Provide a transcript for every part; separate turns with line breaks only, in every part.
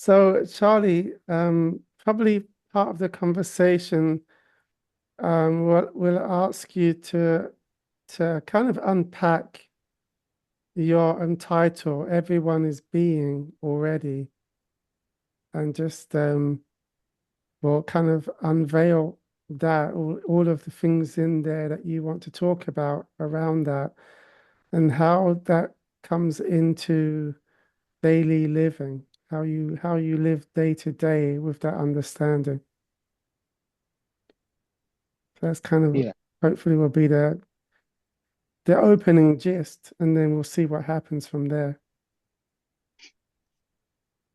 So, Charlie, probably part of the conversation, we'll ask you to kind of unpack your title, Everyone is Being Already, and just we'll kind of unveil that, all of the things in there that you want to talk about around that, and how that comes into daily living, how you live day to day with that understanding. That's kind of
Yeah,
hopefully will be the opening gist, and then we'll see what happens from there.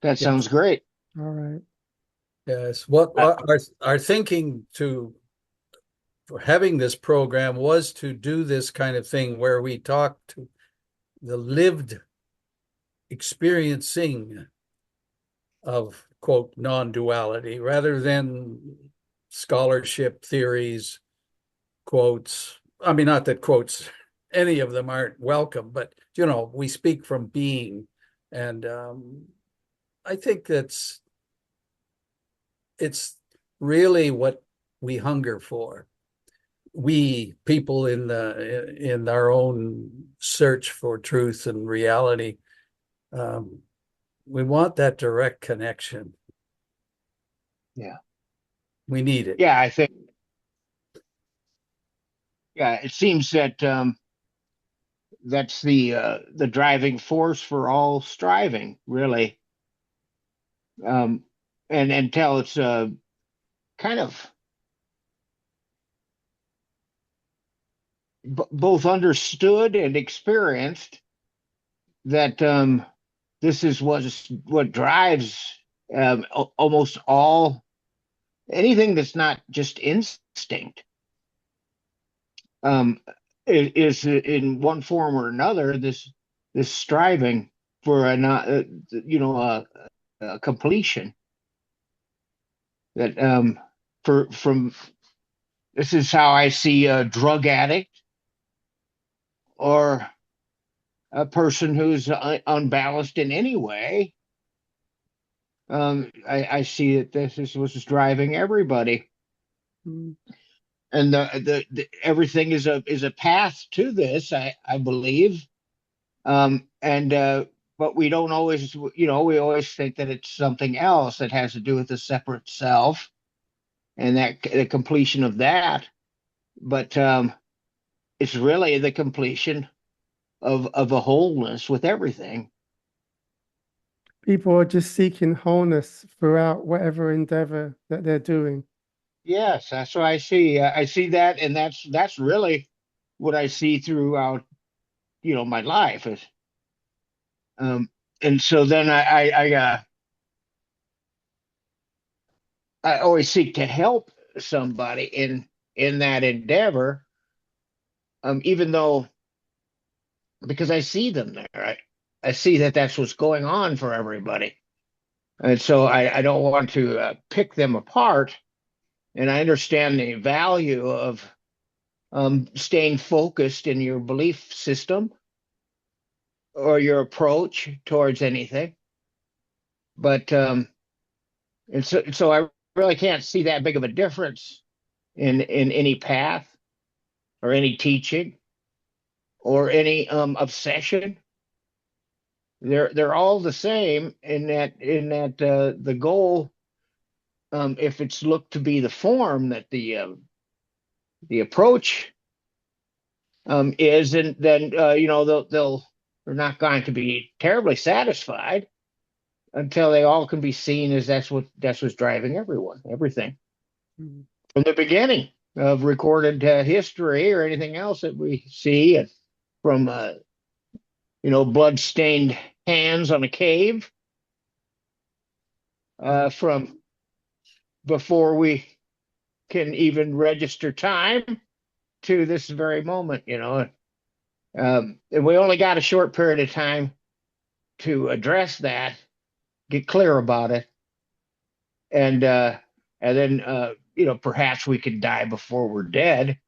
that
Yes,
sounds great.
All right.
yes. What
Uh,
our thinking to for having this program was to do this kind of thing where we talk to the lived experiencing of quote non-duality rather than scholarship theories, quotes. I mean, not that quotes, any of them aren't welcome, but we speak from being, and I think it's really what we hunger for. We people in our own search for truth and reality, um, we want that direct connection.
yeah,
We need it.
yeah. I think, yeah, it seems that that's the driving force for all striving, really. Um, and until it's kind of both understood and experienced that this is what drives almost all anything that's not just instinct. Um, is in one form or another this striving for a not a completion that for from this is how I see a drug addict or a person who's unbalanced in any way. I see that this is what's driving everybody,
Mm.
and the everything is a path to this. I believe. And but we don't always, we always think that it's something else that has to do with the separate self and that the completion of that. But it's really the completion of a wholeness with everything.
People are just seeking wholeness throughout whatever endeavor that they're doing.
Yes, that's what I see. I see that, and that's really what I see throughout, my life is. Um, and so then I always seek to help somebody in that endeavor, even though because I see them there. I see that that's what's going on for everybody. And so I don't want to pick them apart. And I understand the value of staying focused in your belief system or your approach towards anything. But so I really can't see that big of a difference in any path or any teaching or any obsession. They're all the same in that the goal, if it's looked to be the form that the approach is, and then they're not going to be terribly satisfied until they all can be seen as that's what's driving everything
Mm.
from the beginning of recorded history or anything else that we see, and from blood-stained hands on a cave, from before we can even register time to this very moment, and we only got a short period of time to address that, get clear about it, and then perhaps we could die before we're dead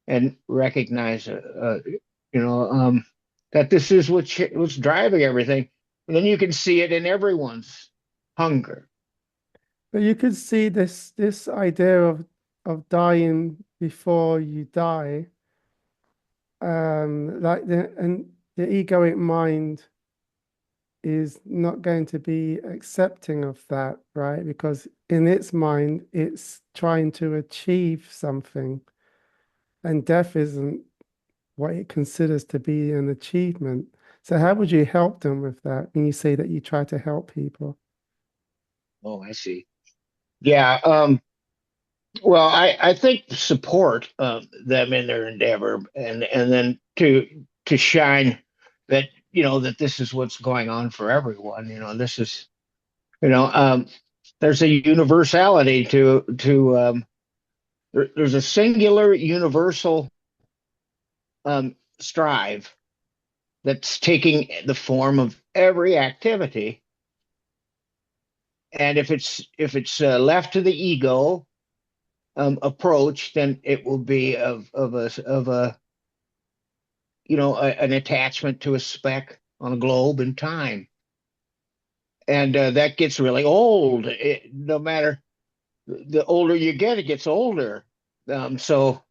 and recognize you know that this is what's driving everything, and then you can see it in everyone's hunger.
But you could see this idea of dying before you die, like the egoic mind is not going to be accepting of that, right? Because in its mind, it's trying to achieve something, and death isn't what it considers to be an achievement. So how would you help them with that when you say that you try to help people?
Oh, I see. Yeah. Well, I think support them in their endeavor, and then to shine that that this is what's going on for everyone. This is there's a universality there's a singular universal strive that's taking the form of every activity, and if it's left to the ego approach, then it will be of a an attachment to a speck on a globe in time, and that gets really old. No matter the older you get, it gets older. So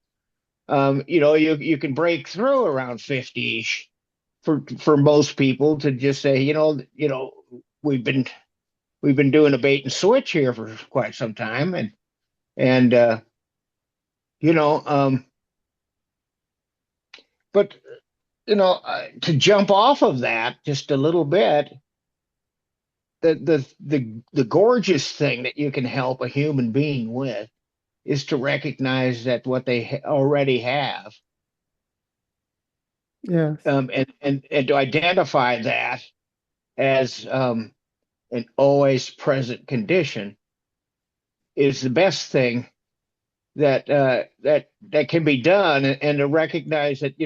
you can break through around 50-ish for most people to just say, we've been we've been doing a bait and switch here for quite some time, and you know but to jump off of that just a little bit, the gorgeous thing that you can help a human being with is to recognize that what they already have,
Yes.
and to identify that as an always present condition is the best thing that can be done, and to recognize that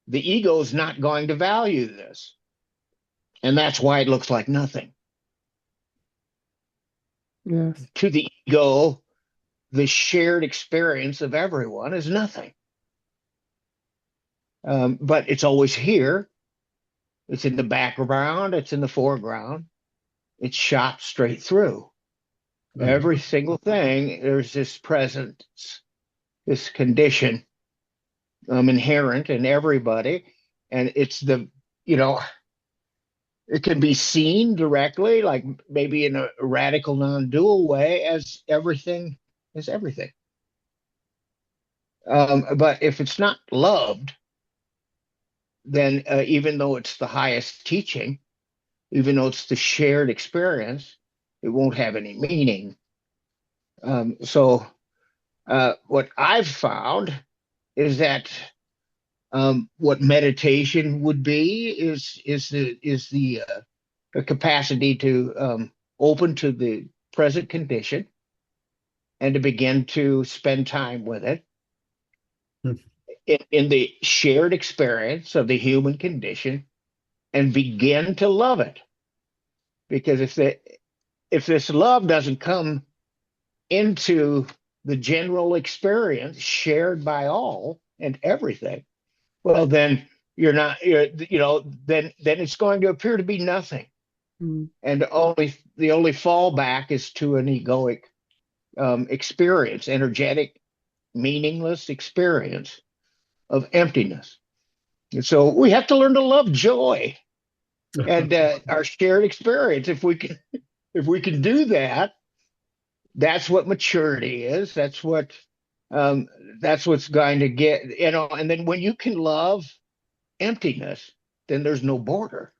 the ego is not going to value this, and that's why it looks like nothing
Yes.
to the ego. The shared experience of everyone is nothing, but it's always here. It's in the background, it's in the foreground, it's shot straight through every single thing. There's this presence, this condition inherent in everybody, and it's you know it can be seen directly, like maybe in a radical non-dual way, as everything is everything. But if it's not loved, then even though it's the highest teaching, even though it's the shared experience, it won't have any meaning. So what I've found is that what meditation would be is the capacity to open to the present condition and to begin to spend time with it in the shared experience of the human condition, and begin to love it. Because if this love doesn't come into the general experience shared by all and everything, well, then then it's going to appear to be nothing.
Mm.
And the only fallback is to an egoic experience, energetic, meaningless experience of emptiness. And so we have to learn to love joy and our shared experience. If we can do that, that's what maturity is. Um, that's what's going to get. And then when you can love emptiness, then there's no border.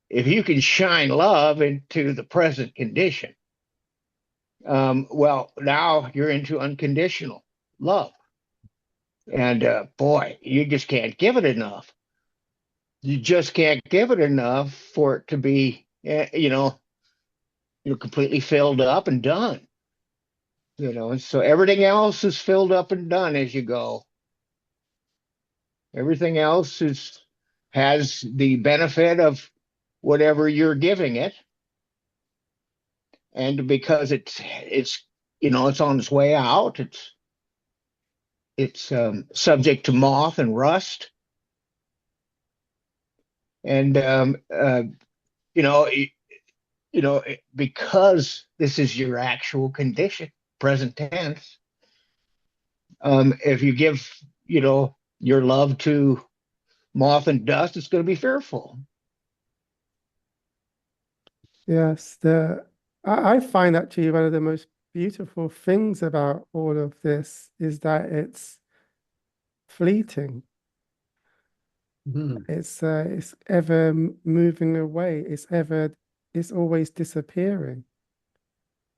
If you can shine love into the present condition, well, now you're into unconditional love. And boy, you just can't give it enough. You just can't give it enough for it to be, you're completely filled up and done. And so everything else is filled up and done as you go. Everything else has the benefit of whatever you're giving it, and because it's on its way out, it's subject to moth and rust, and you know because this is your actual condition, present tense. If you give, your love to moth and dust, it's going to be fearful.
Yes, I find actually one of the most beautiful things about all of this is that it's fleeting.
Mhm.
It's ever moving away. It's always disappearing.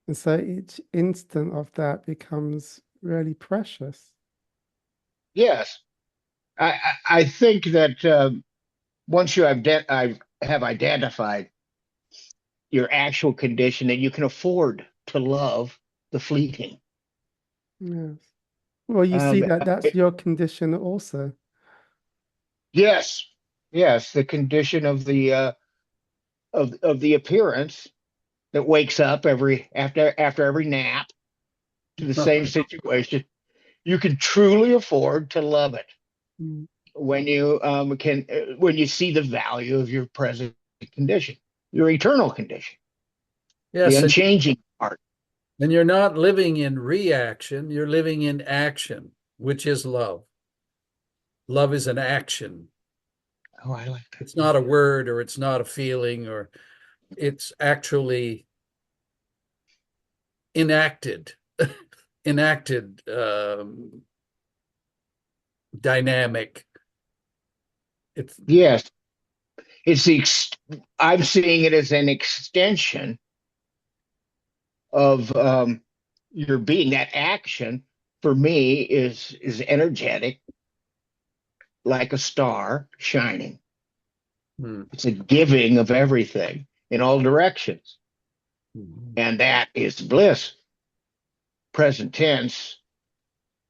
And so each instant of that becomes really precious.
Yes, I think that once I have identified your actual condition, that you can afford to love the fleeting.
Yes. Well, you see
Um,
that that's your condition also.
yes, yes, the condition of the appearance that wakes up after every nap to the same situation. You can truly afford to love it
Mm.
when you can when you see the value of your present condition, your eternal condition, the
Yes,
unchanging part.
and you're not living in reaction, you're living in action, which is love. Love is an action.
Oh, I like that.
It's not a word or it's not a feeling or it's actually enacted, enacted dynamic. It's
Yes, it's I'm seeing it as an extension of your being. That action for me is energetic, like a star shining.
hmm.
It's a giving of everything in all directions,
Mhm.
and that is bliss. Present tense.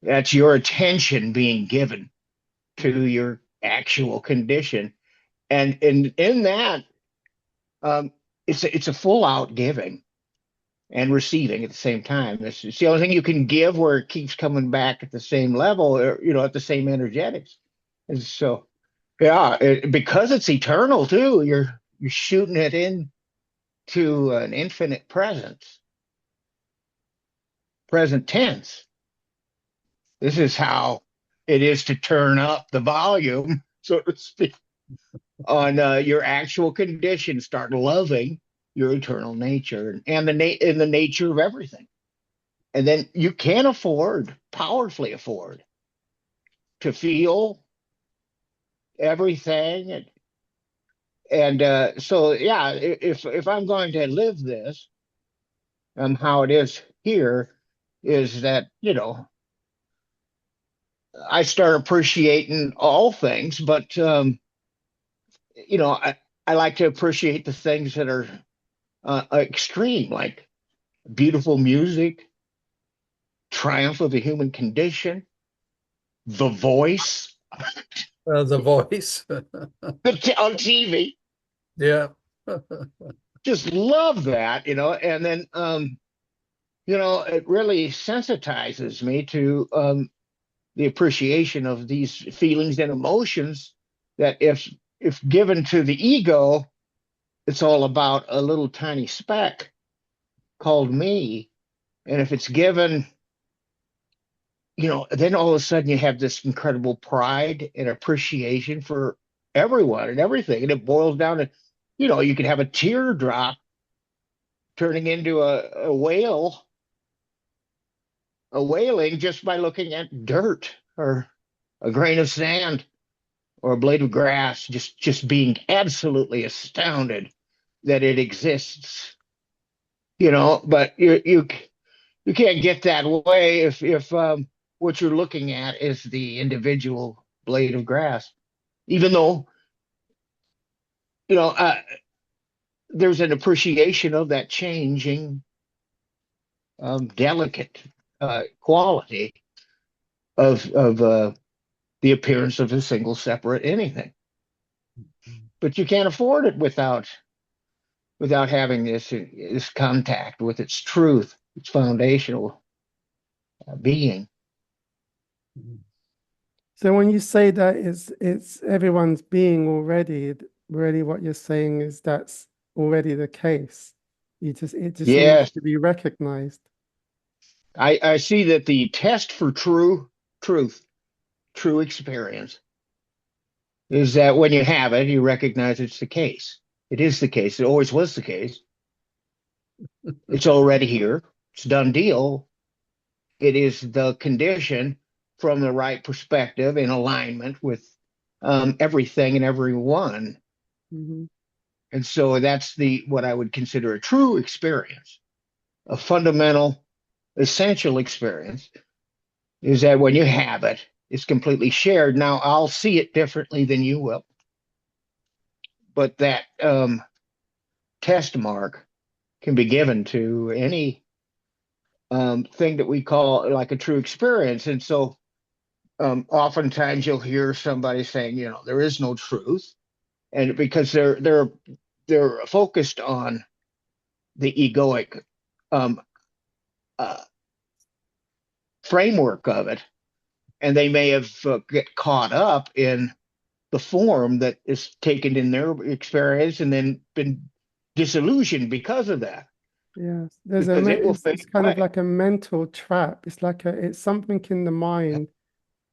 That's your attention being given to your actual condition, and in that, um, it's a full out giving and receiving at the same time. It's the only thing you can give where it keeps coming back at the same level, or at the same energetics. And so, yeah, because it's eternal too. You're shooting it into an infinite present tense. This is how it is to turn up the volume, so to speak, on your actual condition. Start loving your eternal nature and the nature of everything, and then you can powerfully afford, to feel everything. And so, yeah, if I'm going to live this, how it is here, is that I start appreciating all things, but I like to appreciate the things that are extreme, like beautiful music, triumph of the human condition, the voice
The voice.
on TV.
Yeah.
Just love that, and then it really sensitizes me to the appreciation of these feelings and emotions, that if given to the ego, it's all about a little tiny speck called me. And if it's given, then all of a sudden you have this incredible pride and appreciation for everyone and everything. And it boils down to, you could have a teardrop turning into a wailing just by looking at dirt, or a grain of sand, or a blade of grass, just being absolutely astounded that it exists. But you can't get that way if what you're looking at is the individual blade of grass, even though you know uh, there's an appreciation of that changing, delicate quality of the appearance of a single separate anything. But you can't afford it without having this contact with its truth, its foundational being.
So when you say that it's everyone's being already, really what you're saying is that's already the case. It just needs
Yes,
to be recognized.
I see that the test for truth, true experience, is that when you have it, you recognize it's the case. It is the case. It always was the case. It's already here. It's a done deal. It is the condition from the right perspective in alignment with everything and everyone.
Hmm.
And so that's the what I would consider a true experience, a fundamental, essential experience is that when you have it, it's completely shared. Now, I'll see it differently than you will, but that test mark can be given to any thing that we call like a true experience. And so oftentimes you'll hear somebody saying, there is no truth. And because they're focused on the egoic um, uh, framework of it, and they may have get caught up in the form that is taken in their experience and then been disillusioned because of that,
Yes,
because it will fade
it's kind of
away.
like a mental trap. It's something in the
Yeah,
mind.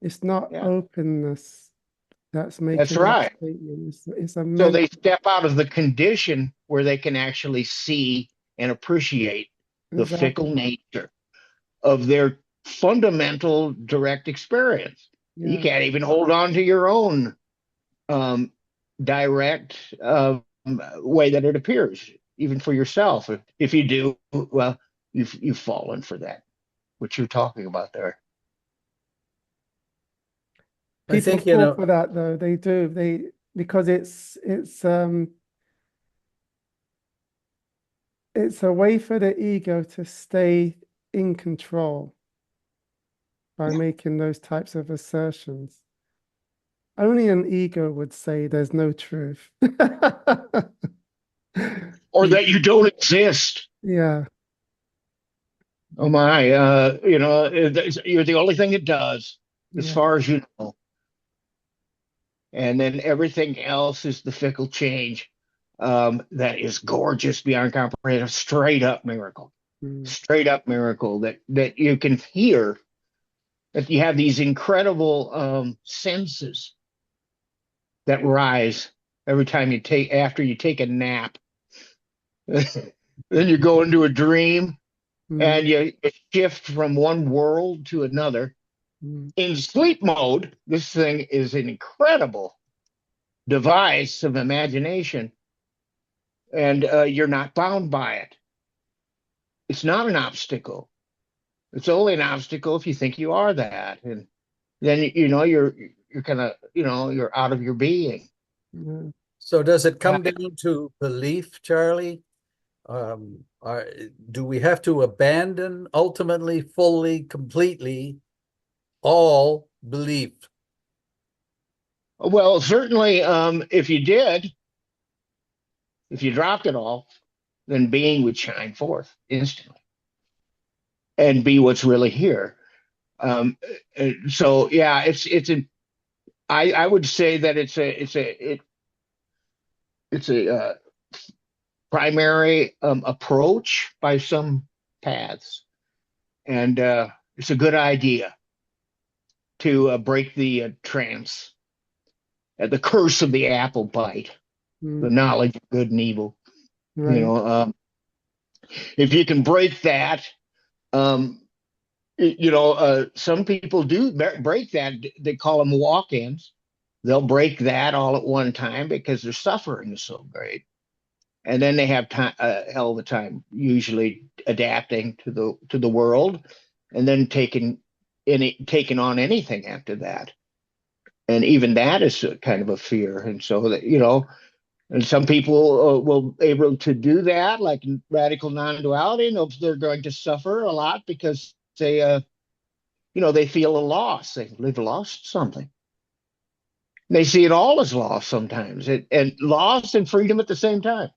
It's not
yeah,
openness that's
that's
making that
right.
statement. It's a
So they
mental,
step out of the condition where they can actually see and appreciate the fickle
exactly.
nature of their fundamental direct experience. You
Yeah.
can't even hold on to your own um, direct way that it appears, even for yourself. If you do, well, you've fallen for that, what you're talking about there.
I
People
think,
fall for that though. They do. Because it's a way for the ego to stay in control by
Yeah.
making those types of assertions. Only an ego would say there's no truth.
Or that you don't exist.
Yeah,
Oh my, you're the only thing that does, as
yeah.
far as you know. And then everything else is the fickle change that is gorgeous beyond comprehension.
Mm,
Straight up miracle that you can hear. That you have these incredible senses that rise every time you take after you take a nap. Then you go into a dream
mm,
and you shift from one world to another.
mm,
In sleep mode, this thing is an incredible device of imagination, and you're not bound by it. It's not an obstacle. It's only an obstacle if you think you are that, and then you're kind of you're out of your being.
yeah.
so does it
Uh,
come down to belief, Charlie? Are, do we have to abandon ultimately, fully, completely all belief?
well, certainly, if you dropped it all, then being would shine forth instantly and be what's really here. So yeah, it's a I would say that it's a primary approach by some paths, and it's a good idea to break the trance, the curse of the apple bite, the
Mm,
knowledge of good and evil. You
right.
know, if you can break that, um, some people do break that. They call them walk-ins. They'll break that all at one time because their suffering is so great, and then they have time, hell of a time usually adapting to the world, and then taking on anything after that. And even that is a kind of a fear, and so that and some people will able to do that, like in radical non-duality, and they're going to suffer a lot because they feel a loss. They've lost something. They see it all as loss sometimes, and loss and freedom at the same time.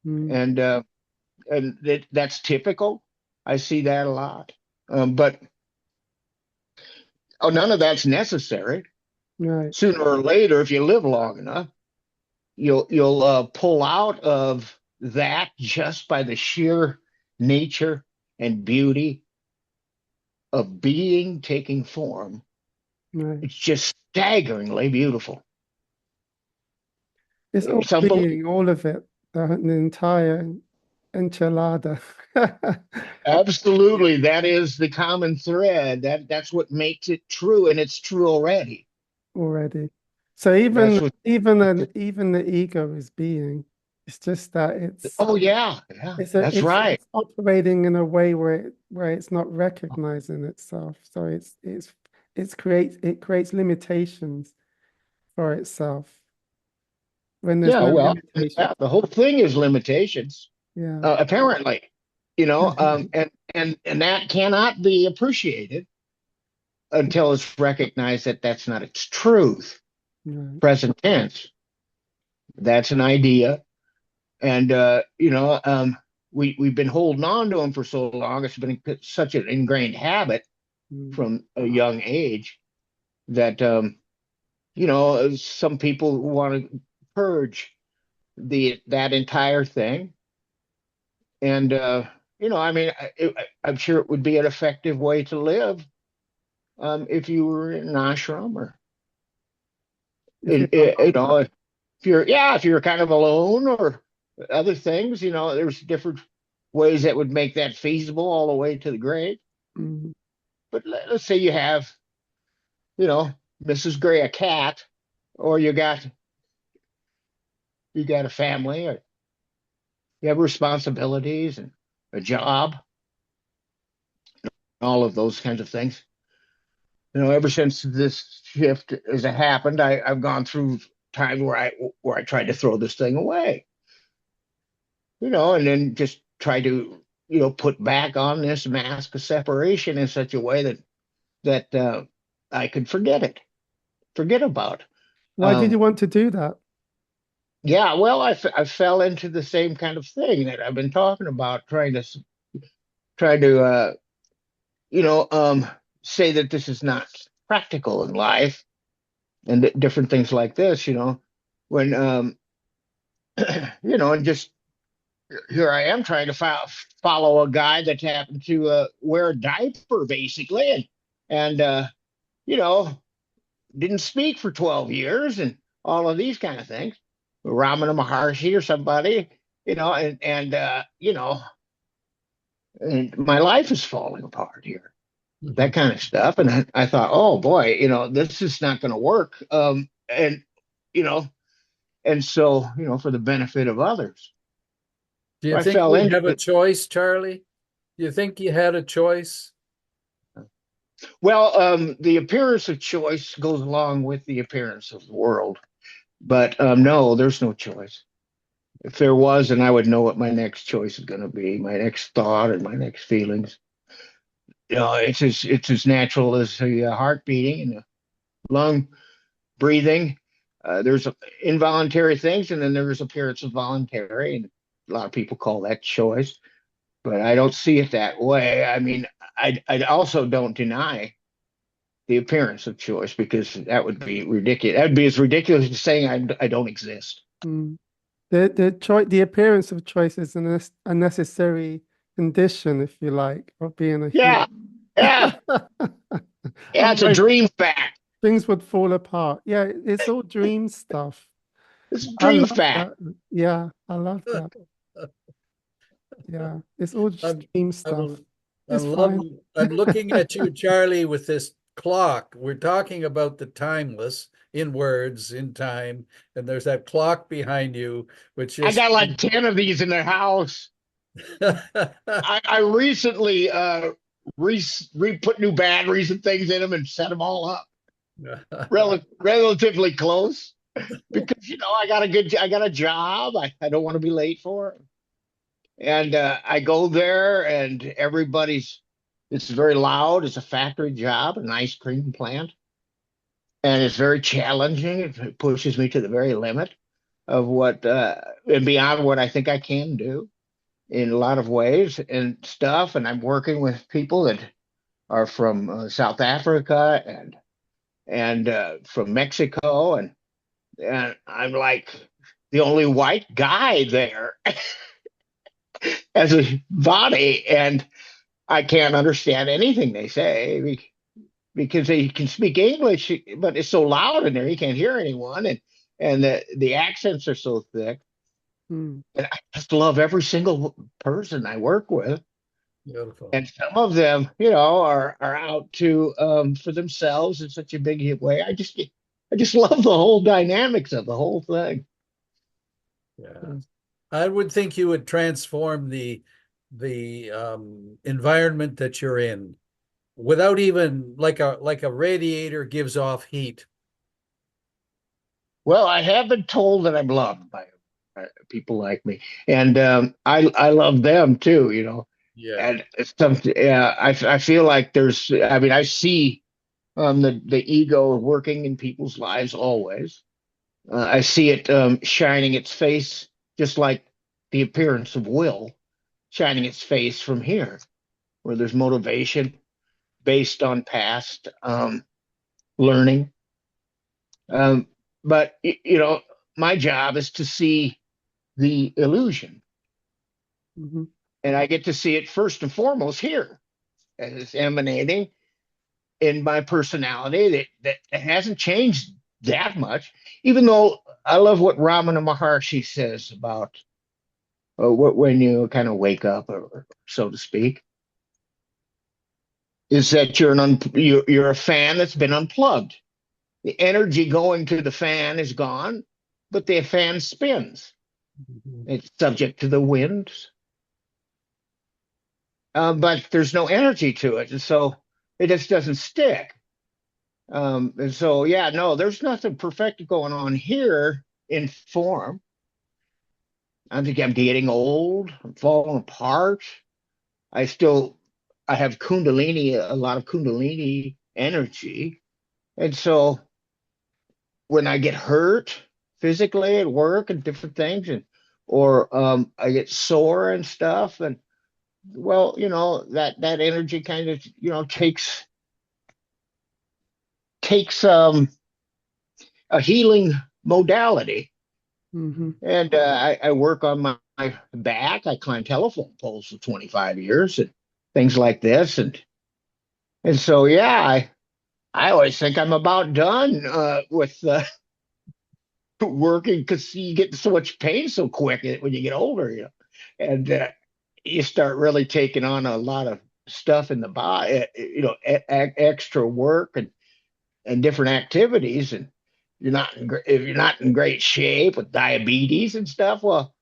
Mm,
And that's typical. I see that a lot. But none of that's necessary.
right.
Sooner or later, if you live long enough, you'll pull out of that just by the sheer nature and beauty of being taking form.
Right.
It's just staggeringly beautiful.
It's all
It's unbelievable.
being, all of it, the entire enchilada.
Absolutely. That is the common thread. That's what makes it true, and it's true already.
Already. So
That's what
even the ego is being. It's just that
oh yeah, yeah,
it's
that's right.
it's operating in a way where it's not recognizing itself. So it creates limitations for itself when there's
Yeah,
no
well,
limitation.
yeah, the whole thing is limitations,
Yeah.
apparently, and that cannot be appreciated until it's recognized that that's not its truth.
Right.
Present tense. That's an idea, and we've been holding on to them for so long. It's been such an ingrained habit
Mm.
from a young age that some people want to purge the that entire thing, and I mean, I'm sure it would be an effective way to live if you were in an ashram or
If you're
if you're kind of alone or other things, there's different ways that would make that feasible all the way to the grave.
mm,
But let's say you have, you know, Mrs. Gray, a cat, or you got a family, or you have responsibilities and a job, all of those kinds of things. Ever since this shift has happened, I've gone through times where I tried to throw this thing away, and then just try to, put back on this mask of separation in such a way that I could forget about.
why did
Um,
you want to do that?
yeah, well, I fell into the same kind of thing that I've been talking about, trying to you know um, say that this is not practical in life and different things like this. When and just here I am trying to follow a guy that happened to wear a diaper basically, and you know didn't speak for 12 years and all of these kind of things. Ramana Maharshi or somebody, and my life is falling apart here. That kind of stuff. And I thought, oh boy, this is not going to work. And you know, and so for the benefit of others,
Do you
I
think
fell
we
into
have a
it.
choice, Charlie? Do you think you had a choice?
Well, the appearance of choice goes along with the appearance of the world, but no, there's no choice. If there was, then I would know what my next choice is going to be, my next thought and my next feelings. It's as natural as a heart beating and a lung breathing. There's involuntary things, and then there's appearance of voluntary, and a lot of people call that choice, but I don't see it that way. I mean, I also don't deny the appearance of choice because that would be ridiculous. That'd be as ridiculous as saying I don't exist.
Mm. The appearance of choice is a necessary condition, if you like, of being a human.
Yeah, yeah, yeah. It's a
Otherwise,
dream fact.
things would fall apart. Yeah, it's all dream stuff.
It's a
I
dream
love
fact.
that. Yeah, I love that. Yeah, it's all just
I'm,
dream stuff.
I'm,
It's fine.
I'm looking at you, Charlie, with this clock. We're talking about the timeless in words, in time, and there's that clock behind you, which
I
just
got like 10 of these in the house. I recently put new batteries and things in them and set them all up relatively close because I got a job. I don't want to be late for it. And I go there and it's very loud. It's a factory job, an ice cream plant, and it's very challenging. It pushes me to the very limit of what and beyond what I think I can do in a lot of ways and stuff. And I'm working with people that are from South Africa and from Mexico, and I'm like, the only white guy there as a body, and I can't understand anything they say because they can speak English, but it's so loud in there you can't hear anyone, and the accents are so thick.
Mm.
And I just love every single person I work with.
Beautiful.
And some of them, are out to for themselves in such a big way. I just love the whole dynamics of the whole thing.
Yeah. I would think you would transform the environment that you're in without even like a radiator gives off heat.
Well, I have been told that I'm loved by people like me, and I love them too.
Yeah.
And it's some, yeah, I feel like there's. I mean, I see the ego working in people's lives always. I see it shining its face, just like the appearance of will shining its face from here, where there's motivation based on past learning. Um, but my job is to see the illusion,
Hmm.
and I get to see it first and foremost here, as it's emanating in my personality that hasn't changed that much. Even though I love what Ramana Maharshi says about when you kind of wake up, or so to speak, is that you're a fan that's been unplugged. The energy going to the fan is gone, but the fan spins.
Mhm.
It's subject to the winds, but there's no energy to it, and so it just doesn't stick. And so, yeah, no, there's nothing perfect going on here in form. I think I'm getting old. I'm falling apart. I still, I have Kundalini, a lot of Kundalini energy, and so when I get hurt physically at work and different things, and or I get sore and stuff, and well, that energy kind of takes a healing modality,
Hmm.
and I work on my back. I climb telephone poles for 25 years and things like this, and so yeah, I always think I'm about done with working because you get so much pain so quick when you get older, and you start really taking on a lot of stuff in the body, extra work and different activities, and if you're not in great shape with diabetes and stuff, well,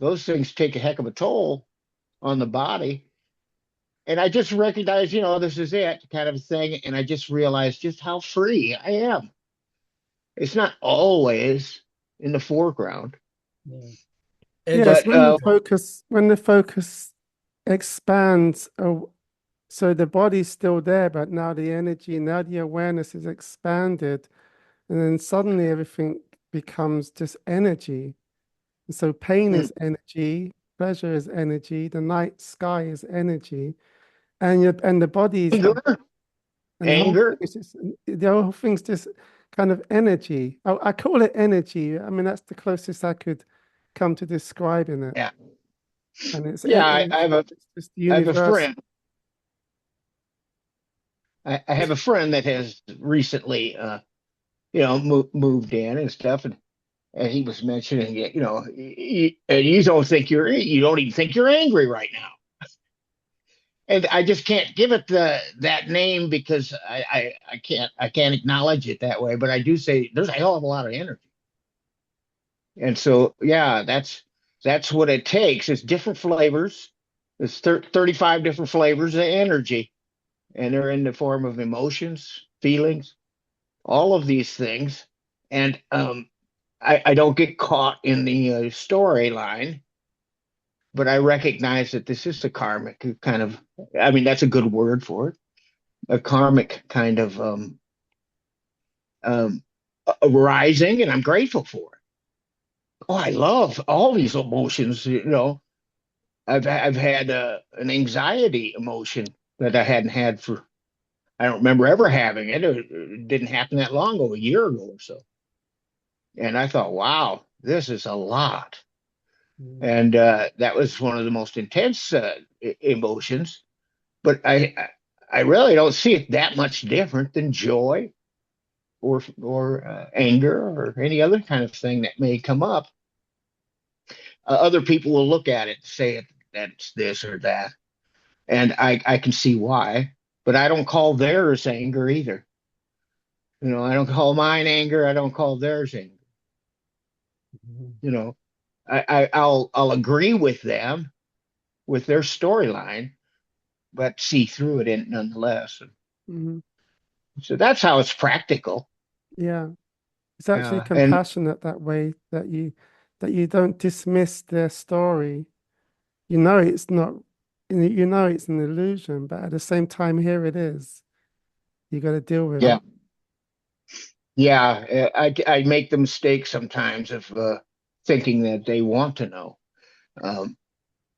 those things take a heck of a toll on the body. And I just recognize, this is it kind of thing, and I just realized just how free I am. It's not always in the foreground.
Yeah. And
Yes,
But
when the focus expands, so the body's still there, but now the energy, now the awareness is expanded, and then suddenly everything becomes just energy. And so pain
mm,
is energy, pleasure is energy, the night sky is energy, and the body's
anger,
and the whole thing
anger,
is just the whole thing's just kind of energy. I call it energy. I mean, that's the closest I could come to describing it.
yeah,
And it's
yeah.
it's just the
I have a
universe.
friend. I have a friend that has recently, moved in and stuff, and he was mentioning it. And you don't even think you're angry right now. And I just can't give it that name because I can't acknowledge it that way. But I do say there's a hell of a lot of energy. And so, yeah, that's what it takes. It's different flavors. There's 35 different flavors of energy, and they're in the form of emotions, feelings, all of these things. And I don't get caught in the storyline, but I recognize that this is a karmic kind of, I mean, that's a good word for it, a karmic kind of um, arising, and I'm grateful for it. Oh, I love all these emotions, I've had an anxiety emotion that I hadn't had for I don't remember ever having it. It didn't happen that long ago, a year ago or so. And I thought, wow, this is a lot.
Mm.
And that was one of the most intense emotions. But I really don't see it that much different than joy or anger or any other kind of thing that may come up. Other people will look at it and say that's this or that, and I can see why. But I don't call theirs anger either. I don't call mine anger. I don't call theirs anger.
Mhm.
You know, I'll agree with them with their storyline, but see through it nonetheless.
Mhm.
So that's how it's practical.
Yeah. It's actually
And
compassionate that way that you don't dismiss their story. You know it's not you know it's an illusion, but at the same time, here it is. You got to deal with
yeah,
it.
yeah, I make the mistake sometimes of thinking that they want to know. Um,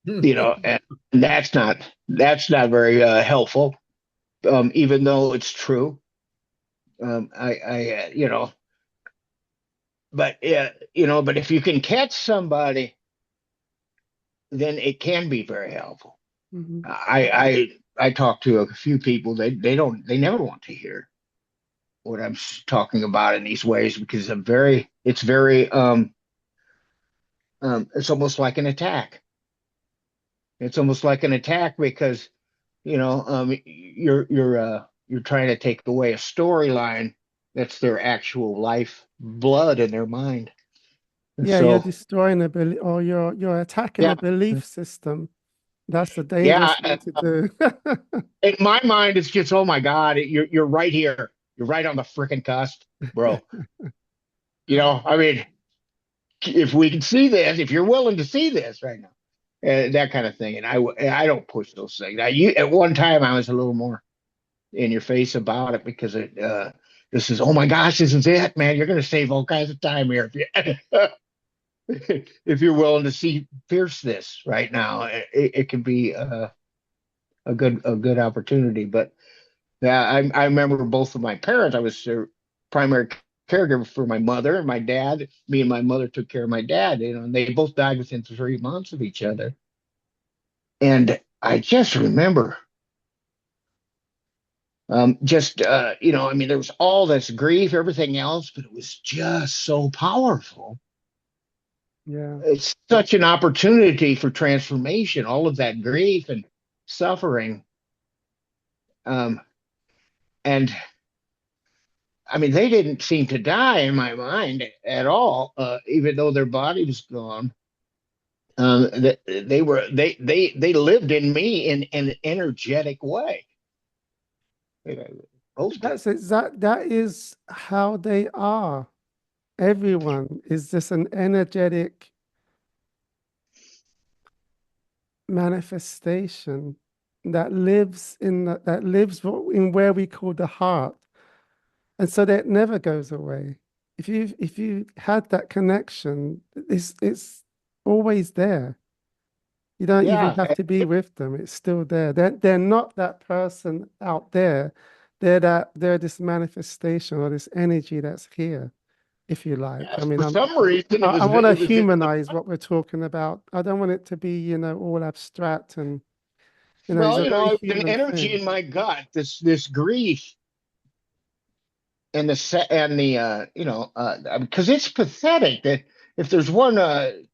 and that's not very helpful. Even though it's true. But if you can catch somebody, then it can be very helpful.
Hmm.
I talk to a few people. They never want to hear what I'm talking about in these ways because it's very it's almost like an attack. It's almost like an attack because you're trying to take away a storyline that's their actual life blood in their mind. And
Yeah, you're
so
destroying a belief, or you're attacking
yeah,
a belief system. That's the dangerous
yeah.
thing to do.
In my mind, it's just, oh my God, you're right here. You're right on the freaking cusp, bro. I mean, if we can see this, if you're willing to see this right now, that kind of thing. And I don't push those things. At one time I was a little more in your face about it because this is, oh my gosh, this is it, man. You're going to save all kinds of time here if you're willing to see pierce this right now. It can be a good opportunity. But yeah, I remember both of my parents. I was their primary caregiver for my mother and my dad. Me and my mother took care of my dad, and they both died within 3 months of each other. And I just remember, I mean, there was all this grief, everything else, but it was just so powerful.
Yeah.
It's such an opportunity for transformation, all of that grief and suffering. Um, and I mean, they didn't seem to die in my mind at all, even though their body was gone. They lived in me in an energetic way. Both did.
That is how they are. Everyone is just an energetic manifestation that lives in where we call the heart. And so that never goes away. If you had that connection, it's always there. You don't even
Yeah,
have to be with them. It's still there. They're not that person out there. They're this manifestation or this energy that's here, if you like. I
yes.
mean,
For some reason, it
I
was
want to
it was in the
humanize what we're talking about. I don't want it to be, all abstract and it's
well,
a very
it was an
human
energy
thing.
in my gut. This grief and the set and the because it's pathetic that if there's one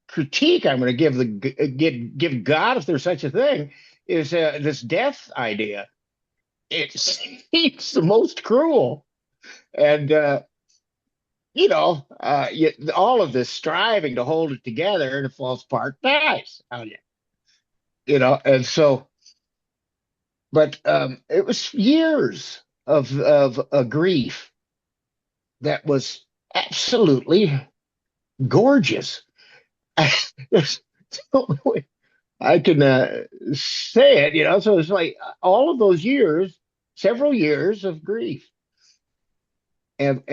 critique I'm going to give God, if there's such a thing, is this death idea. It seems the most cruel, and all of this striving to hold it together and it falls apart, dies on you. And so, but it was years of a grief that was absolutely gorgeous. There's no way I can say it, So it's like all of those years, several years of grief, and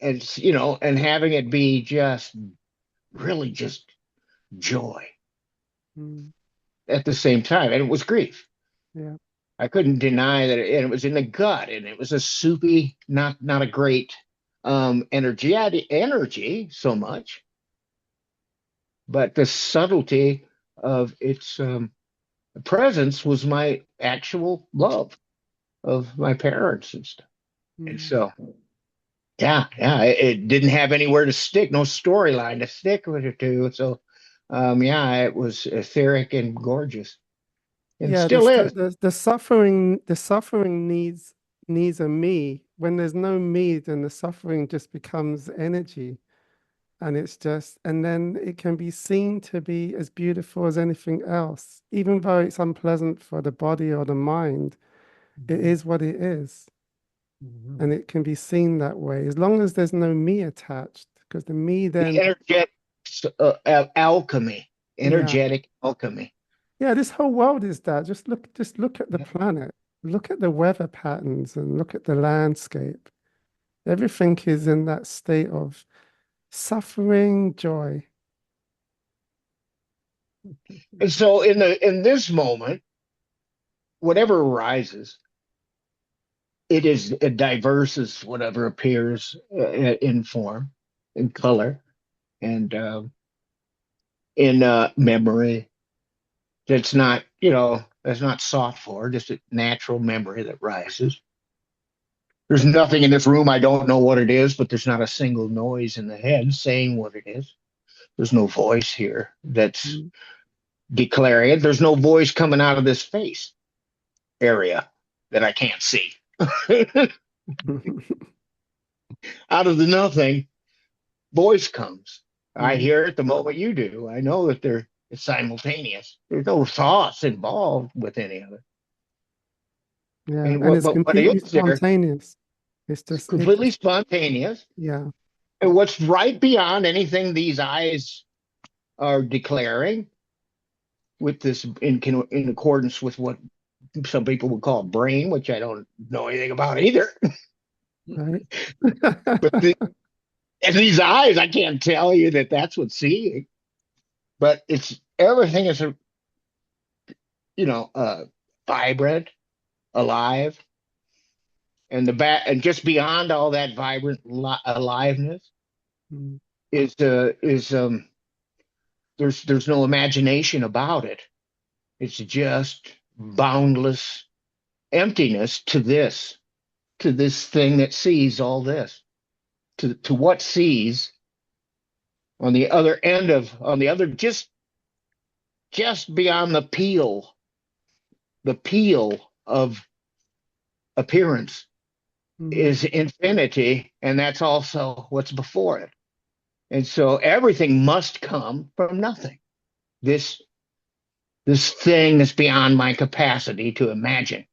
having it be just really just joy
Mm,
at the same time, and it was grief.
yeah.
I couldn't deny that, and it was in the gut, and it was a soupy, not a great. energy so much, but the subtlety of its presence was my actual love of my parents and stuff. And
Mm.
so, yeah, yeah, it didn't have anywhere to stick, no storyline to stick with it to. So, yeah, it was etheric and gorgeous, and
Yeah,
still is.
the suffering needs a me. When there's no me, then the suffering just becomes energy. And it's just, and then it can be seen to be as beautiful as anything else, even though it's unpleasant for the body or the mind. It
Mhm.
is what it is,
Mhm.
and it can be seen that way as long as there's no me attached. Because the me
The
then,
energetic alchemy,
yeah,
energetic alchemy.
yeah, this whole world is that. Just look at the planet, look at the weather patterns, and look at the landscape. Everything is in that state of suffering, joy.
And so, in this moment, whatever arises, it diverse as whatever appears in form, in color, and in memory. That's not sought for, just a natural memory that rises. There's nothing in this room, I don't know what it is, but there's not a single noise in the head saying what it is. There's no voice here that's
Mm.
declaring it. There's no voice coming out of this face area that I can't see. Out of the nothing, voice comes. I
Mm.
hear it the moment you do. I know that it's simultaneous. There's no thoughts involved with any of it.
Yeah,
And
and it's
what
completely
is there?
spontaneous.
It's completely spontaneous.
Yeah.
And what's right beyond anything these eyes are declaring, with this in accordance with what some people would call brain, which I don't know anything about either.
Right.
But and these eyes, I can't tell you that that's what's seeing. But it's everything is vibrant, alive, and the back, and just beyond all that vibrant aliveness
Mm.
is there's no imagination about it. It's just boundless emptiness to this thing that sees all this, to what sees on the other, just beyond the peel of appearance
Mm.
is infinity, and that's also what's before it. And so everything must come from nothing. This this thing is beyond my capacity to imagine.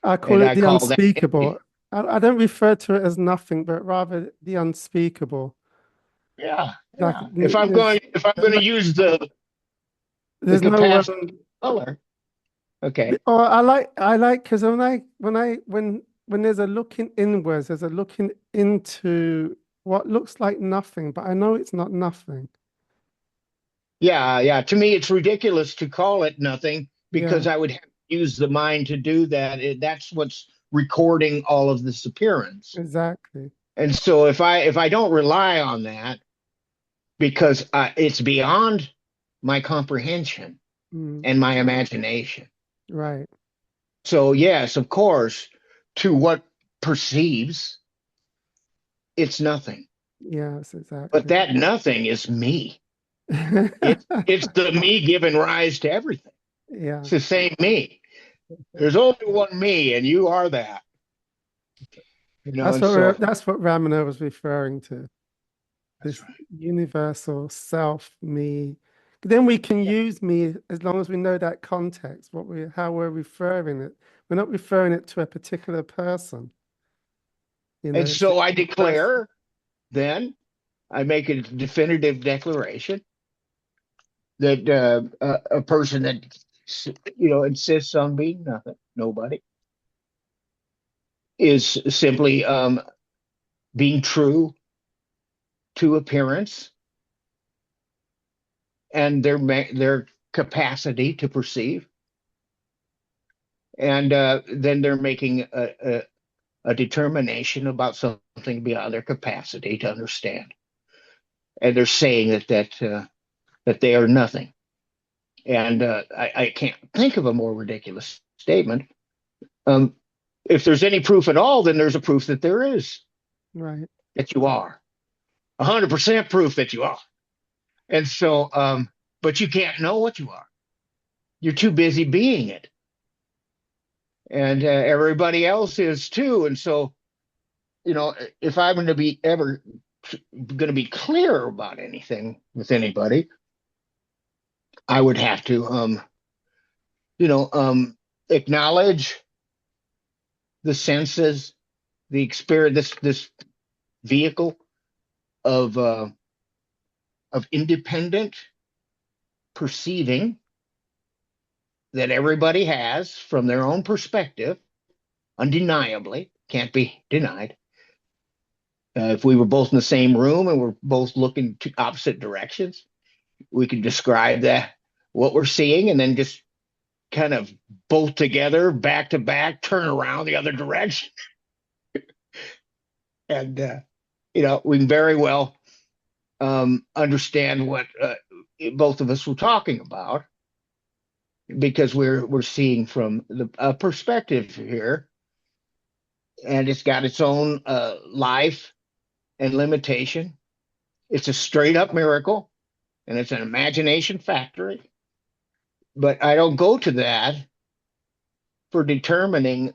I call
And
it
I
the
call that
unspeakable. I don't refer to it as nothing, but rather the unspeakable.
yeah,
Like
yeah. If I'm
there's
going
no
to use the
there's no
capacity of color, okay.
or I like because when there's a looking inwards, there's a looking into what looks like nothing, but I know it's not nothing.
Yeah, yeah. To me, it's ridiculous to call it nothing
Yeah,
because I would have to use the mind to do that. That's what's recording all of this appearance.
exactly.
And so if I don't rely on that because it's beyond my comprehension
Mm.
and my imagination.
Right.
So yes, of course, to what perceives, it's nothing.
Yes,
But
exactly.
that nothing is me. It's the me giving rise to everything.
Yeah,
It's the same me. There's only one me, and you are that. And so
that's what Ramana was referring to.
that's
This
right.
universal self, me. Then we can use me as long as we know that context, how we're referring it. We're not referring it to a particular person.
And
It's
so I
universal.
declare, then I make a definitive declaration that a person that insists on being nothing, nobody, is simply being true to appearance and their capacity to perceive, and then they're making a determination about something beyond their capacity to understand. And they're saying that they are nothing. And I can't think of a more ridiculous statement. If there's any proof at all, then there's a proof that there is,
Right.
that you are 100% proof that you are. And so, but you can't know what you are. You're too busy being it. And everybody else is too. And so, if I'm going to be ever going to be clear about anything with anybody, I would have to, acknowledge the senses, the experience, this vehicle of independent perceiving that everybody has from their own perspective, undeniably, can't be denied. If we were both in the same room and we're both looking to opposite directions, we could describe that what we're seeing and then just kind of both together, back to back, turn around the other direction. And, we can very well understand what both of us were talking about, because we're seeing from the perspective here, and it's got its own life and limitation. It's a straight up miracle, and it's an imagination factory. But I don't go to that for determining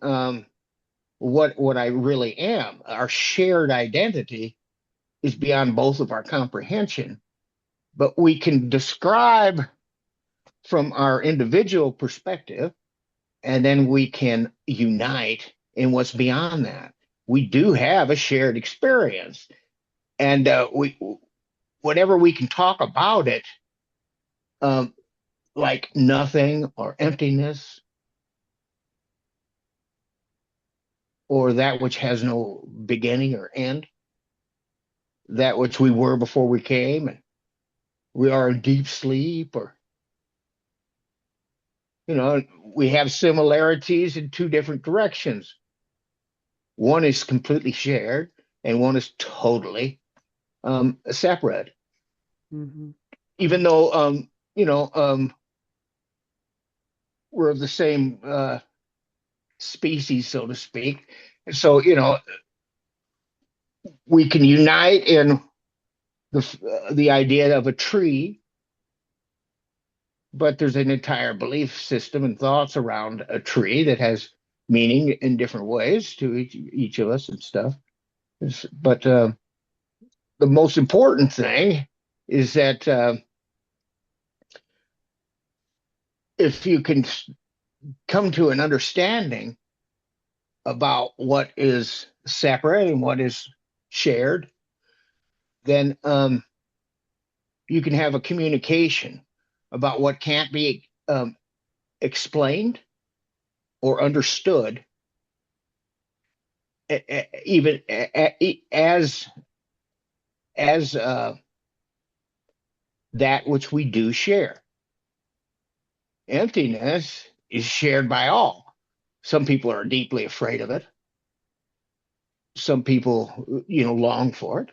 what I really am. Our shared identity is beyond both of our comprehension, but we can describe from our individual perspective, and then we can unite in what's beyond that. We do have a shared experience, and whenever we can talk about it, like nothing or emptiness or that which has no beginning or end, that which we were before we came and we are in deep sleep, or we have similarities in two different directions. One is completely shared and one is totally separate.
Mm-hmm.
Even though we're of the same species, so to speak. So we can unite in the idea of a tree, but there's an entire belief system and thoughts around a tree that has meaning in different ways to each of us and stuff. But the most important thing is that if you can come to an understanding about what is separate and what is shared, then you can have a communication about what can't be explained or understood, even as that which we do share. Emptiness is shared by all. Some people are deeply afraid of it. Some people, long for it.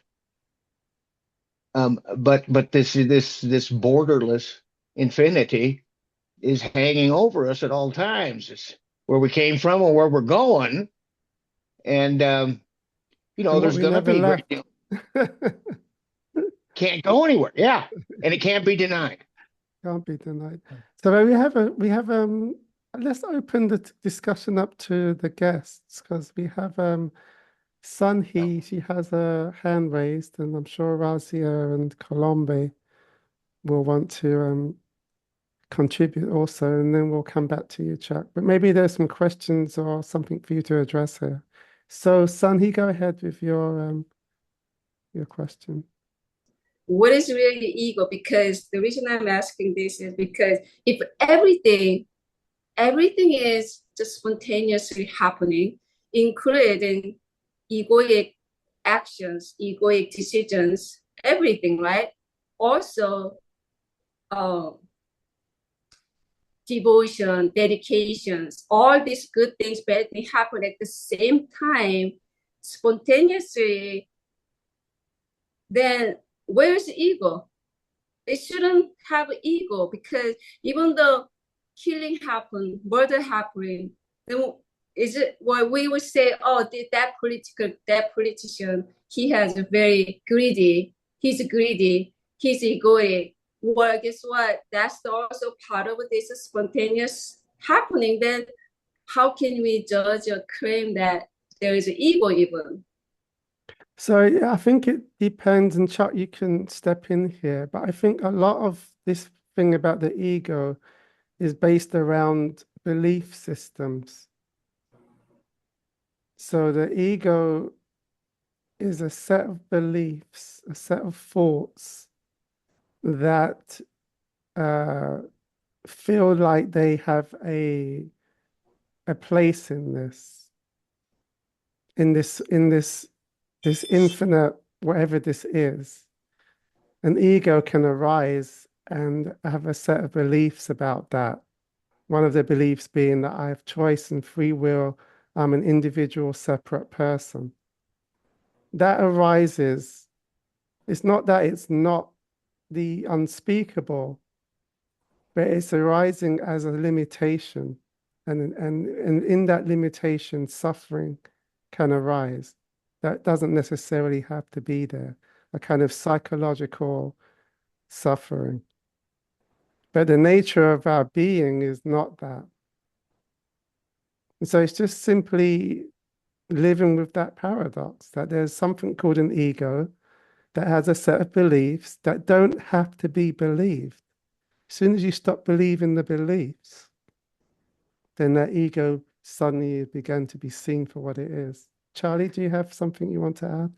But this borderless infinity is hanging over us at all times. It's where we came from and where we're going, and
And
there's
we
going to
never
be great
left.
deal. Can't go anywhere. Yeah, and it can't be denied.
Can't be denied. So let's open the discussion up to the guests, because we have Sunhee, she has a hand raised, and I'm sure Razia and Colombe will want to contribute also, and then we'll come back to you, Chuck. But maybe there's some questions or something for you to address here. So Sunhee, go ahead with your question.
What is really ego? Because the reason I'm asking this is because if everything is just spontaneously happening, including egoic actions, egoic decisions, everything, right? Also, devotion, dedications, all these good things, bad things happen at the same time, spontaneously, then where's the ego? It shouldn't have ego, because even though killing happened, murder happened, then is it what we would say, oh, that politician, he has a very greedy, he's egoic. Well, guess what? That's also part of this spontaneous happening. Then how can we judge or claim that there is an ego even?
So yeah, I think it depends, and Chuck, you can step in here, but I think a lot of this thing about the ego is based around belief systems. So the ego is a set of beliefs, a set of thoughts that feel like they have a place in this infinite, whatever this is. An ego can arise and have a set of beliefs about that. One of the beliefs being that I have choice and free will. I'm an individual, separate person. That arises. It's not that it's not the unspeakable, but it's arising as a limitation. And in that limitation, suffering can arise. That doesn't necessarily have to be there, a kind of psychological suffering. But the nature of our being is not that. And so it's just simply living with that paradox, that there's something called an ego that has a set of beliefs that don't have to be believed. As soon as you stop believing the beliefs, then that ego suddenly began to be seen for what it is. Charlie, do you have something you want to add?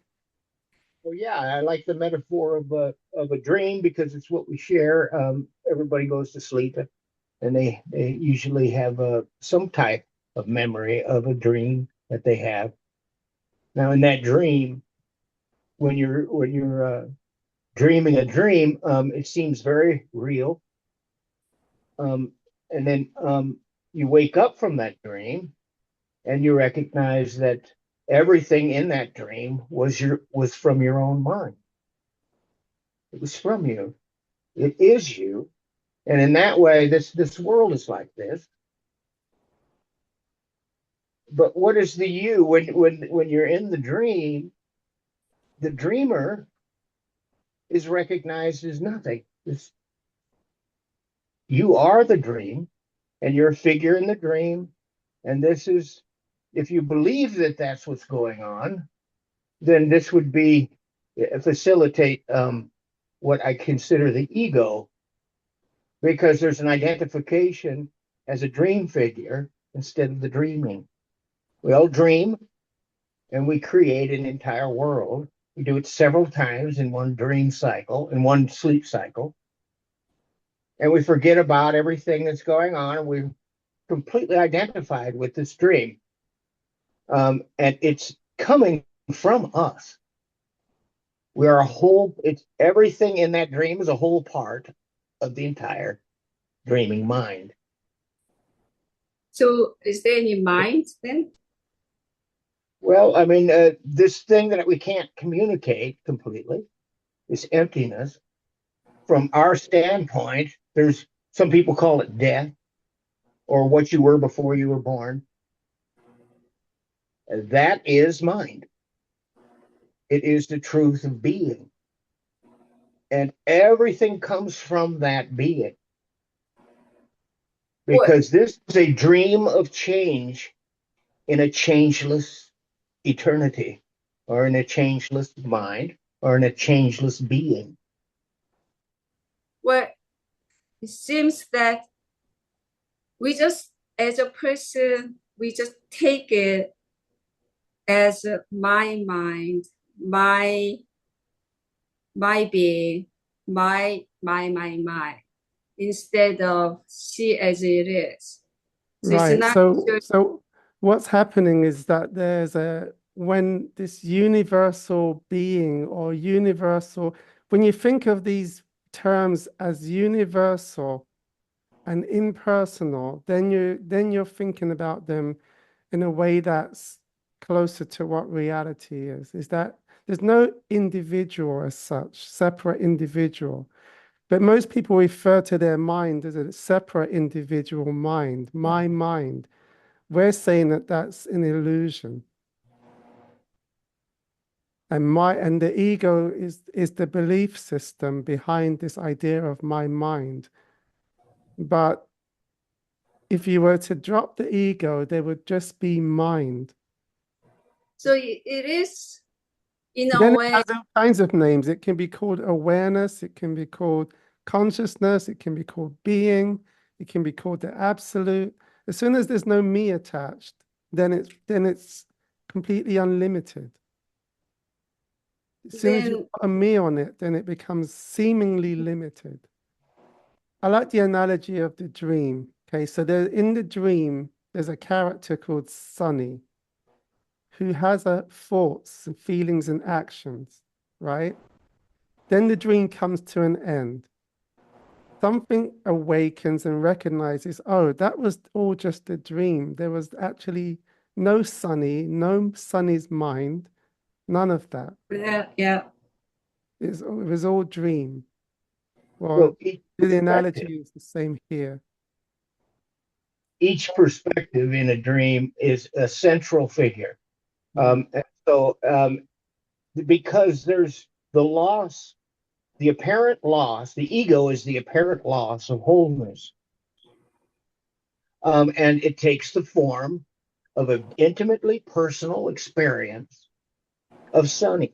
Well, yeah, I like the metaphor of a dream because it's what we share. Everybody goes to sleep and they usually have some type of memory of a dream that they have. Now, in that dream, when you're dreaming a dream, it seems very real. And then you wake up from that dream, and you recognize that everything in that dream was from your own mind. It was from you. It is you. And in that way, this world is like this. But what is the you when you're in the dream? The dreamer is recognized as nothing. You are the dream, and you're a figure in the dream. And this is, if you believe that that's what's going on, then this would be facilitate what I consider the ego, because there's an identification as a dream figure instead of the dreaming. We all dream and we create an entire world. We do it several times in one dream cycle, in one sleep cycle. And we forget about everything that's going on, and we're completely identified with this dream. And it's coming from us. We are a whole, it's everything in that dream is a whole part of the entire dreaming mind.
So is there any mind then?
Well, I mean, this thing that we can't communicate completely, this emptiness, from our standpoint, there's some people call it death or what you were before you were born. That is mind. It is the truth of being. And everything comes from that being. Because this is a dream of change in a changeless eternity, or in a changeless mind, or in a changeless being.
Well, it seems that we just, as a person, we just take it as my mind, my being, my, instead of see as it is. So it's
Right.
not
So what's happening is that when this universal being or universal, when you think of these terms as universal and impersonal, then you're thinking about them in a way that's closer to what reality is that there's no individual as such, separate individual. But most people refer to their mind as a separate individual mind, my mind. We're saying that that's an illusion. And the ego is the belief system behind this idea of my mind. But if you were to drop the ego, there would just be mind.
So it is, in a
Then it
way,
has all kinds of names. It can be called awareness, it can be called consciousness, it can be called being, it can be called the absolute. As soon as there's no me attached, then it's completely unlimited. As soon as you
then
put a me on it, then it becomes seemingly limited. I like the analogy of the dream. Okay, so there in the dream, there's a character called Sunny who has thoughts and feelings and actions, right? Then the dream comes to an end. Something awakens and recognizes, oh, that was all just a dream. There was actually no Sunny, no Sunny's mind, none of that.
yeah.
It was all dream.
So
Well,
each
the
perspective,
analogy is the same here.
each perspective in a dream is a central figure. And so because there's the loss, the apparent loss, the ego is the apparent loss of wholeness. And it takes the form of an intimately personal experience of Sunny.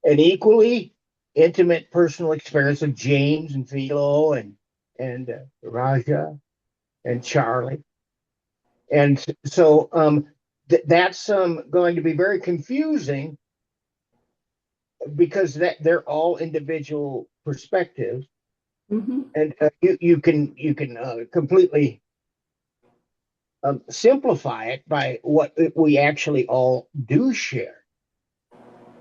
An equally intimate personal experience of James and Philo and Raja and Charlie. And so that's going to be very confusing because they're all individual perspectives, and you can completely simplify it by what we actually all do share,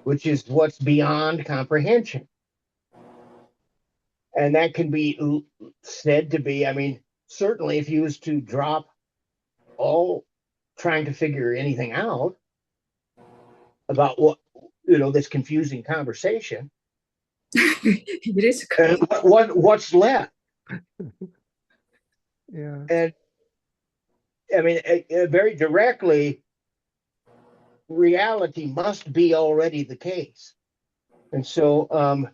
which is what's beyond comprehension. And that can be said to be, I mean, certainly if you was to drop all trying to figure anything out about what, this confusing conversation,
It is
and what's left.
Yeah.
And I mean, very directly, reality must be already the case. And so,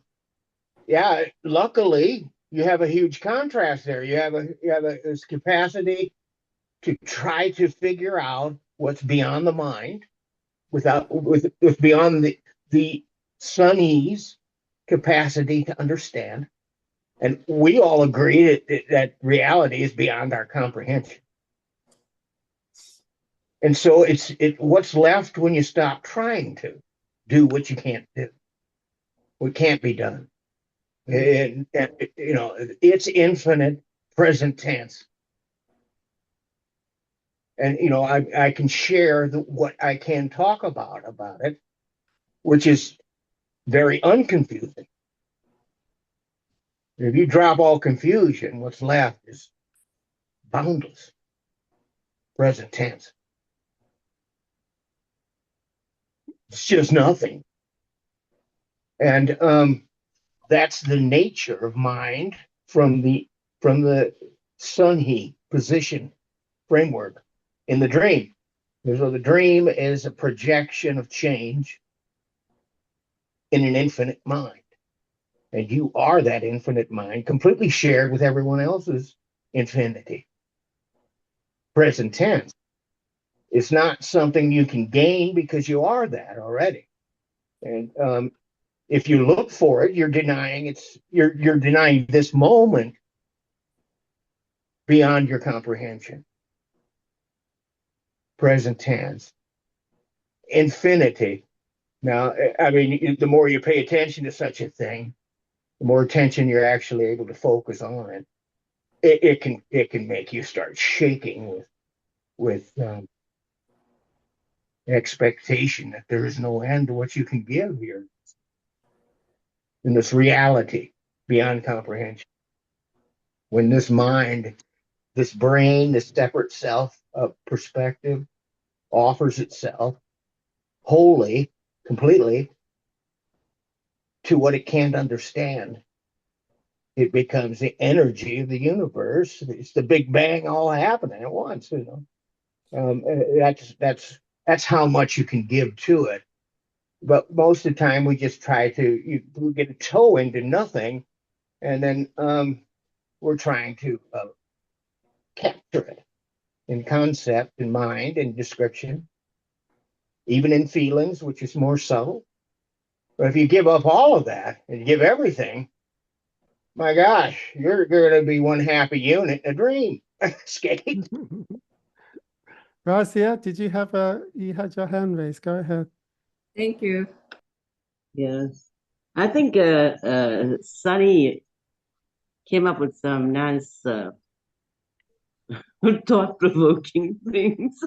yeah, luckily you have a huge contrast there. You have this capacity to try to figure out what's beyond the mind, with beyond the Sunny's capacity to understand. And we all agree that reality is beyond our comprehension. And so it's what's left when you stop trying to do what you can't do, what can't be done. And it's infinite present tense. And I can share what I can talk about it, which is very unconfusing. If you drop all confusion, what's left is boundless present tense. It's just nothing. And that's the nature of mind from the Sunhi position framework in the dream. So the dream is a projection of change in an infinite mind. And you are that infinite mind, completely shared with everyone else's infinity. Present tense. It's not something you can gain because you are that already. And if you look for it, you're denying this moment beyond your comprehension. Present tense. Infinity. Now, I mean, the more you pay attention to such a thing, the more attention you're actually able to focus on it. It can make you start shaking with expectation that there is no end to what you can give here in this reality beyond comprehension. when this mind, this brain, this separate self perspective offers itself wholly, completely to what it can't understand. It becomes the energy of the universe. It's the Big Bang all happening at once. That's how much you can give to it. But most of the time, we just try to we get a toe into nothing, and then we're trying to capture it in concept, in mind, in description, even in feelings, which is more subtle. But if you give up all of that and give everything, my gosh, you're going to be one happy unit in a dream escape.
Razia, did you had your hand raised? Go ahead.
Thank you.
Yes. I think Sunny came up with some nice thought-provoking things.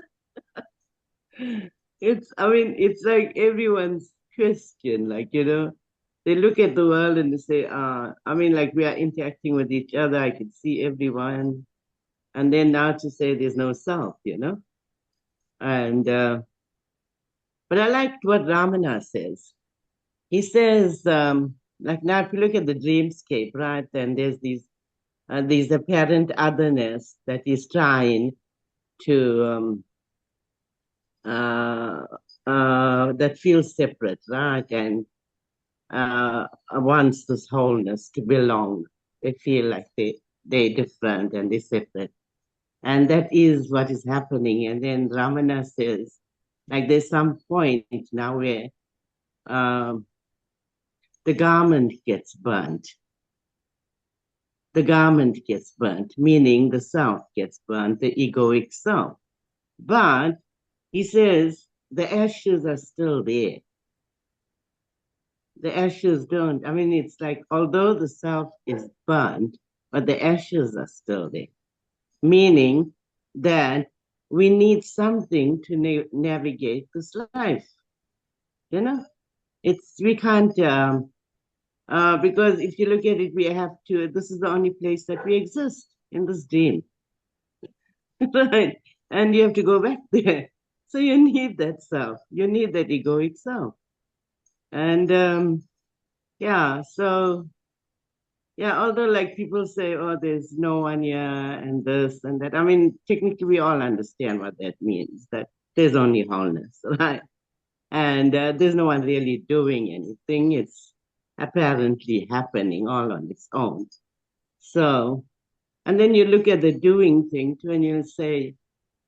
It's like everyone's question, like, they look at the world and they say, like we are interacting with each other, I can see everyone. And then now to say there's no self, And, but I liked what Ramana says. He says, like now if you look at the dreamscape, right, and there's these apparent otherness that is trying to, that feels separate, right, and wants this wholeness to belong. They feel like they're different and they're separate. And that is what is happening. And then Ramana says, like there's some point now where the garment gets burnt. The garment gets burnt, meaning the self gets burnt, the egoic self. But he says the ashes are still there. The ashes don't, it's like, although the self is burnt, but the ashes are still there. Meaning that we need something to navigate this life. We can't, because if you look at it, this is the only place that we exist, in this dream. Right? And you have to go back there. So you need that self. You need that egoic self. And although like people say, oh, there's no one here and this and that. Technically we all understand what that means, that there's only wholeness, right? And there's no one really doing anything. It's apparently happening all on its own. So, and then you look at the doing thing too, and you'll say,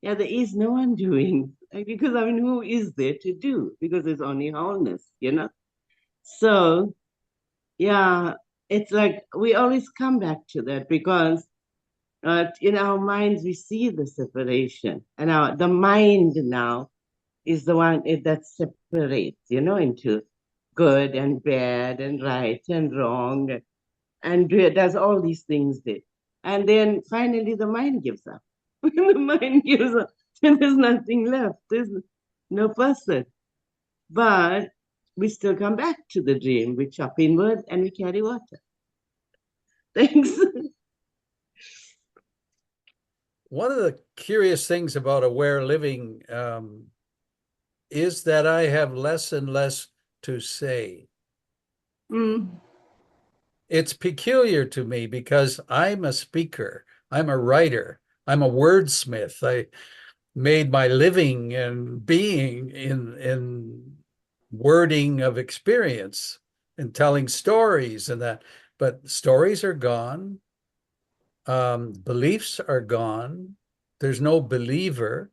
yeah, there is no one doing. Because who is there to do? Because there's only wholeness, So, yeah, it's like we always come back to that because in our minds we see the separation, and the mind now is the one that separates, into good and bad and right and wrong, and does all these things there. And then finally the mind gives up. When the mind gives up, then there's nothing left. There's no person. But we still come back to the dream. We chop inward and we carry water. Thanks.
One of the curious things about aware living is that I have less and less to say. It's peculiar to me because I'm a speaker, I'm a writer, I'm a wordsmith. I made my living and being in wording of experience and telling stories and that. But stories are gone. Beliefs are gone. There's no believer.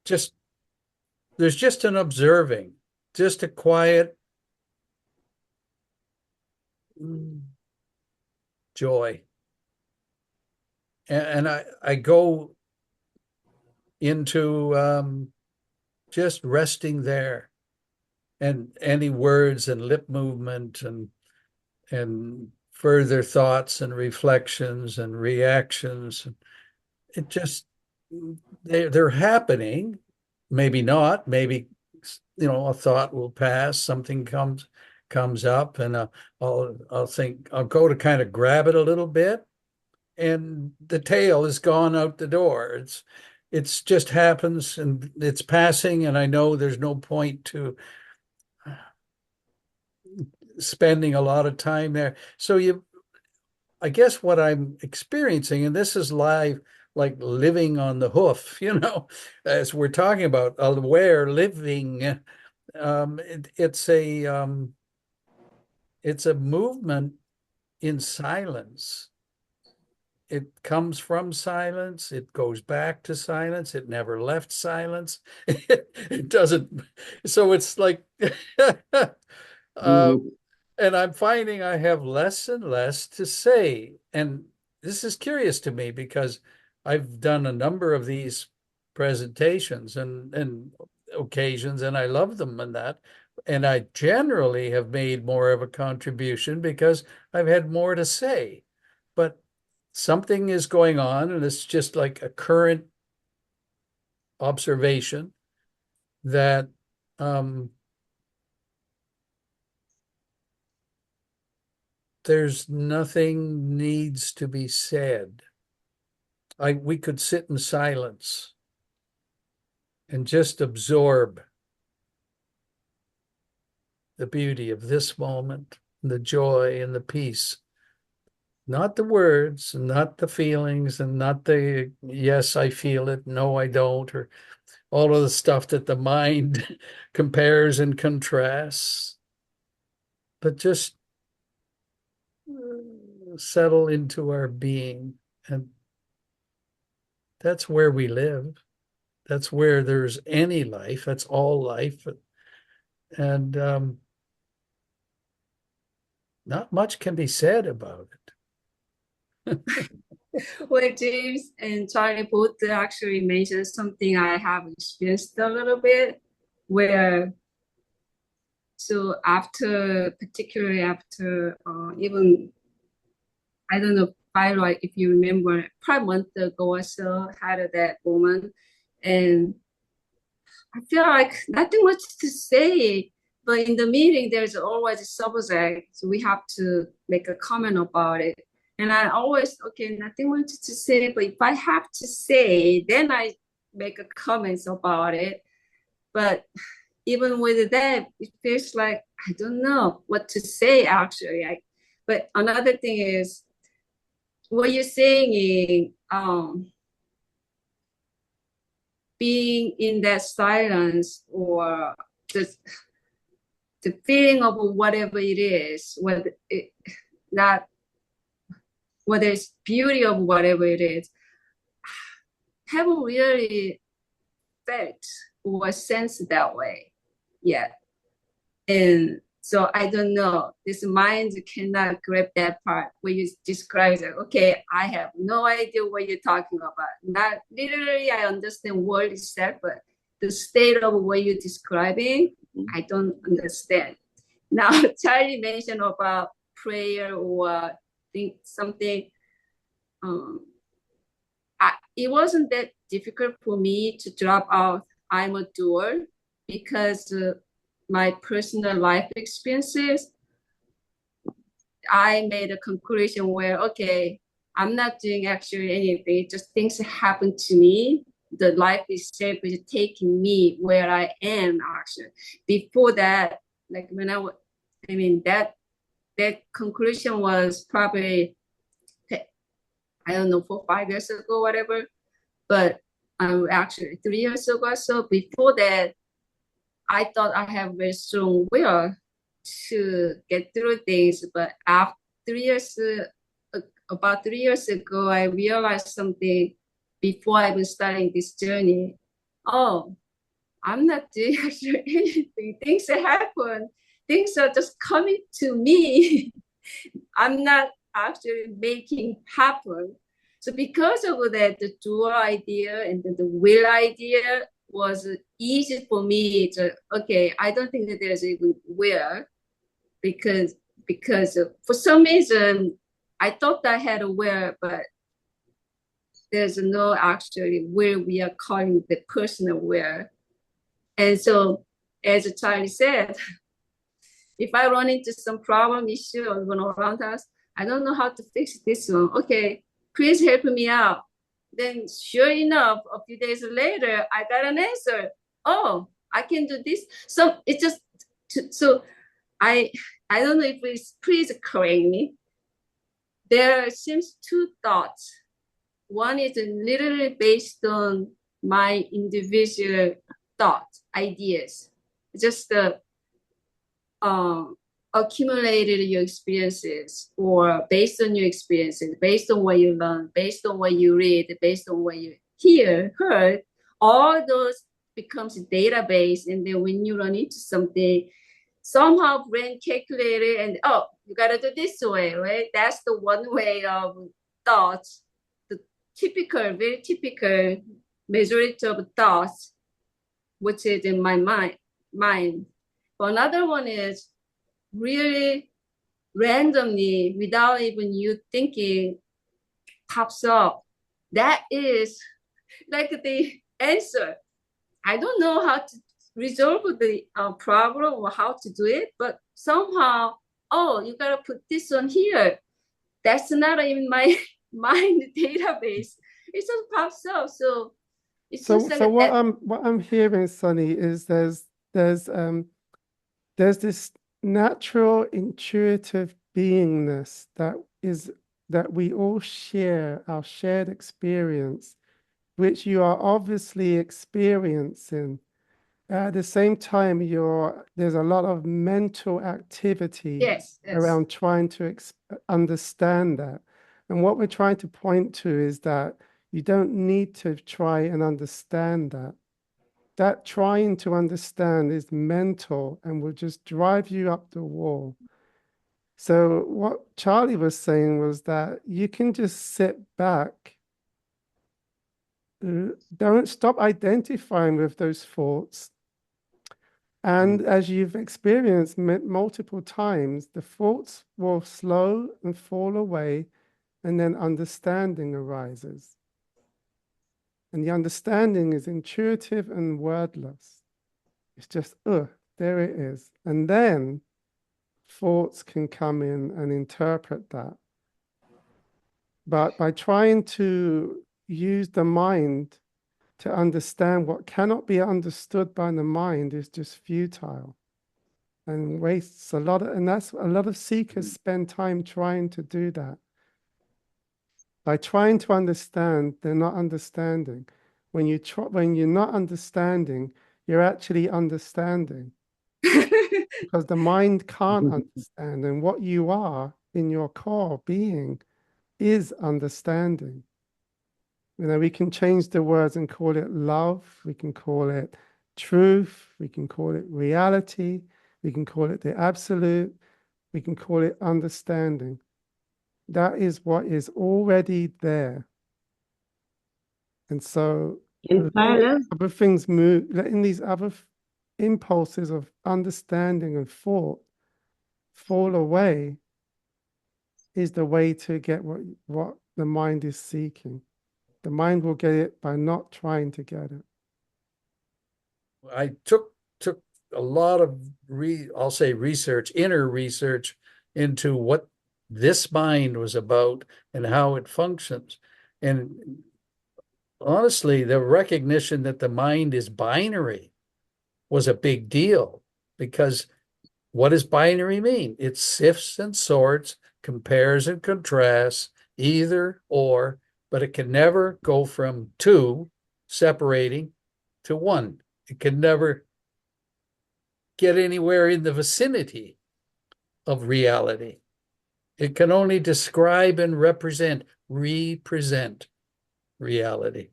There's just an observing, just a quiet joy. And I go into just resting there, and any words and lip movement and further thoughts and reflections and reactions, it just they're happening. Maybe not. Maybe a thought will pass. Something comes up, and I'll think I'll go to kind of grab it a little bit, and the tail is gone out the door. It's just happens and it's passing, and I know there's no point to spending a lot of time there. So I guess what I'm experiencing, and this is live, like living on the hoof, as we're talking about aware living. It's a movement in silence. It comes from silence. It goes back to silence. It never left silence. It doesn't. So it's like, and I'm finding I have less and less to say. And this is curious to me because I've done a number of these presentations and occasions, and I love them and that. And I generally have made more of a contribution because I've had more to say. But something is going on, and it's just like a current observation that there's nothing needs to be said. We could sit in silence and just absorb the beauty of this moment, the joy and the peace. Not the words, and not the feelings, and not the yes, I feel it, no, I don't, or all of the stuff that the mind compares and contrasts, but just settle into our being. And that's where we live. That's where there's any life. That's all life. And not much can be said about it.
Well, James and Charlie both actually mentioned something I have experienced a little bit, where so particularly after even, I don't know, like if you remember, probably a month ago or so, had that moment, and I feel like nothing much to say, but in the meeting, there's always a subject, so we have to make a comment about it. And I always, okay, nothing much to say, but if I have to say, then I make a comments about it. But even with that, it feels like I don't know what to say actually. But another thing is what you're saying, being in that silence or just the feeling of whatever it is, whether it's beauty of whatever it is, haven't really felt or sensed that way yet. And so I don't know, this mind cannot grab that part where you describe it. Okay, I have no idea what you're talking about. Not literally, I understand word itself, but the state of what you're describing, I don't understand. Now, Charlie mentioned about prayer or think something. It wasn't that difficult for me to drop out I'm a doer because my personal life experiences, I made a conclusion where, okay, I'm not doing actually anything, just things happen to me. The life itself is taking me where I am actually. Before that, like when that conclusion was probably, I don't know, 4 or 5 years ago, whatever. But actually 3 years ago. So before that, I thought I have very strong will to get through things. But after 3 years, about 3 years ago, I realized something before I was starting this journey. Oh, I'm not doing actually anything. Things happen. Things are just coming to me. I'm not actually making happen. So because of that, the dual idea and the will idea was easy for me to, okay, I don't think that there's even will because for some reason, I thought I had a will, but there's no actually will we are calling the personal will. And so, as Charlie said, if I run into some problem issue or even around us, I don't know how to fix this one. Okay, please help me out. Then sure enough, a few days later, I got an answer. Oh, I can do this. So it's just, so I don't know if it's, please correct me. There seems two thoughts. One is literally based on my individual thoughts, ideas, just accumulated your experiences, or based on your experiences, based on what you learn, based on what you read, based on what you heard, all those becomes a database. And then when you run into something, somehow brain calculated and, oh, you got to do this way, right? That's the one way of thoughts, the typical, very typical majority of thoughts, which is in my mind. But another one is really randomly, without even you thinking, pops up. That is like the answer. I don't know how to resolve the problem or how to do it, but somehow, oh, you gotta put this on here. That's not in my mind database. It just pops up. So it's
So,
just like
so what I'm hearing, Sonny, is there's this natural intuitive beingness that we all share, our shared experience, which you are obviously experiencing. At the same time, there's a lot of mental activity
yes.
around trying to understand that. And what we're trying to point to is that you don't need to try and understand that. That trying to understand is mental and will just drive you up the wall. So what Charlie was saying was that you can just sit back. Don't stop identifying with those thoughts. And as you've experienced multiple times, the thoughts will slow and fall away, and then understanding arises. And the understanding is intuitive and wordless. It's just, there it is. And then thoughts can come in and interpret that. But by trying to use the mind to understand what cannot be understood by the mind is just futile and wastes a lot of, and that's a lot of seekers spend time trying to do that. By trying to understand, they're not understanding. When you're not understanding, you're actually understanding. Because the mind can't understand, and what you are in your core being is understanding. You know, we can change the words and call it love, we can call it truth, we can call it reality, we can call it the absolute, we can call it understanding. That is what is already there. And so other things move, letting these other impulses of understanding and thought fall away is the way to get what the mind is seeking. The mind will get it by not trying to get it.
I took a lot of I'll say research, inner research into what this mind was about and how it functions. And honestly, the recognition that the mind is binary was a big deal, because what does binary mean? It sifts and sorts, compares and contrasts, either or, but it can never go from two separating to one. It can never get anywhere in the vicinity of reality. It can only describe and represent reality.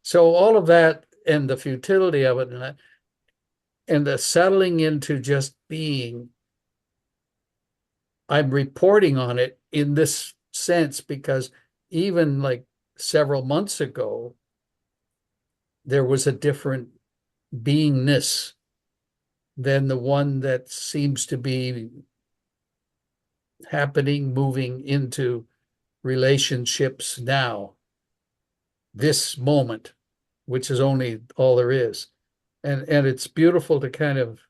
So all of that and the futility of it and the settling into just being, I'm reporting on it in this sense because even like several months ago, there was a different beingness than the one that seems to be happening, moving into relationships now, this moment, which is only all there is. And it's beautiful to kind of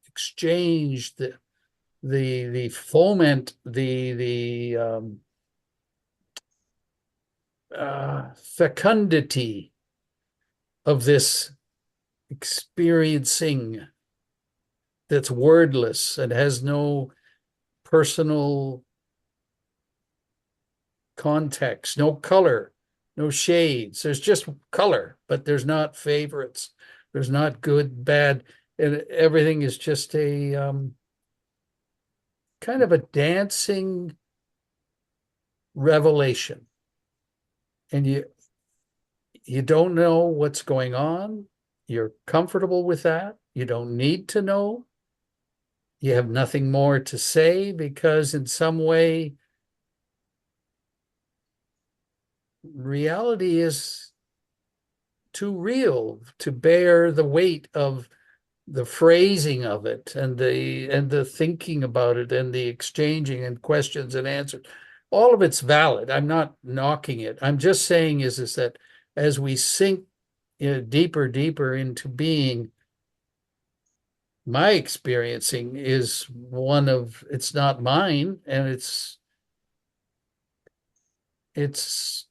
exchange the foment, the fecundity of this experiencing that's wordless and has no personal context, no color, no shades. There's just color, but there's not favorites. There's not good, bad, and everything is just a kind of a dancing revelation. And you don't know what's going on. You're comfortable with that. You don't need to know. You have nothing more to say because in some way, reality is too real to bear the weight of the phrasing of it and the thinking about it and the exchanging and questions and answers. All of it's valid. I'm not knocking it. I'm just saying is that as we sink deeper into being, my experiencing is one of, it's not mine, and it's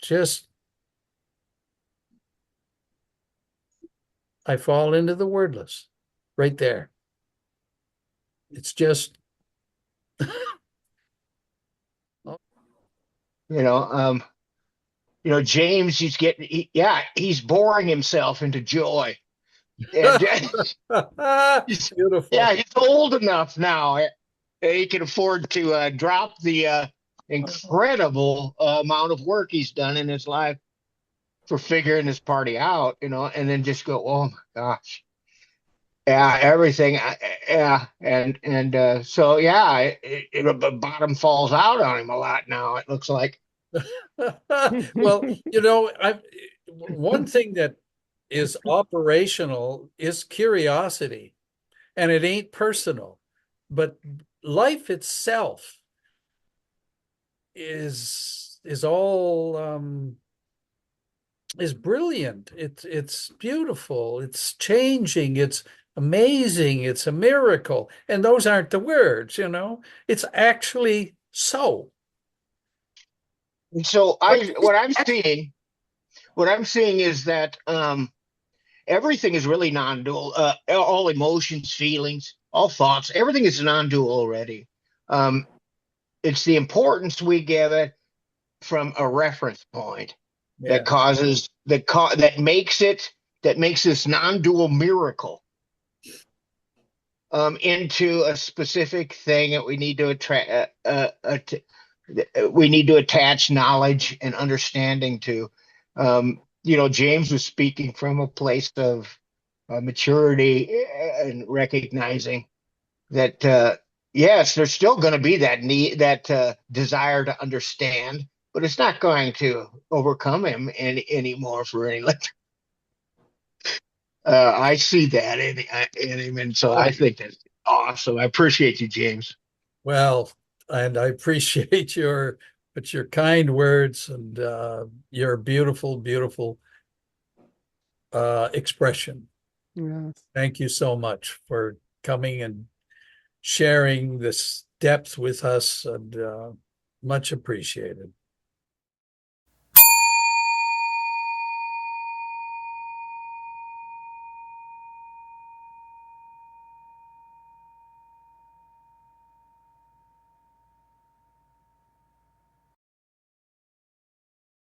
just, I fall into the wordless right there. It's just,
James, he's boring himself into joy. And
beautiful.
yeah, he's old enough now. He can afford to drop the incredible amount of work he's done in his life for figuring this party out, and then just go, oh my gosh. Yeah, everything. Yeah, and so yeah, the bottom falls out on him a lot now. It looks like.
Well, one thing that is operational is curiosity, and it ain't personal, but life itself is all is brilliant. It's beautiful. It's changing. It's amazing. It's a miracle. And those aren't the words, It's actually so.
And so what I'm seeing is that everything is really non-dual. All emotions, feelings, all thoughts, everything is non-dual already. It's the importance we give it from a reference point that causes that makes this non-dual miracle into a specific thing that we need to attach knowledge and understanding to. James was speaking from a place of maturity and recognizing that yes, there's still going to be that need, that desire to understand, but it's not going to overcome him anymore for any length. I see that in him, and so I think that's awesome. I appreciate you, James.
Well, and I appreciate your kind words and your beautiful expression.
Yes.
Thank you so much for coming and sharing this depth with us, and much appreciated.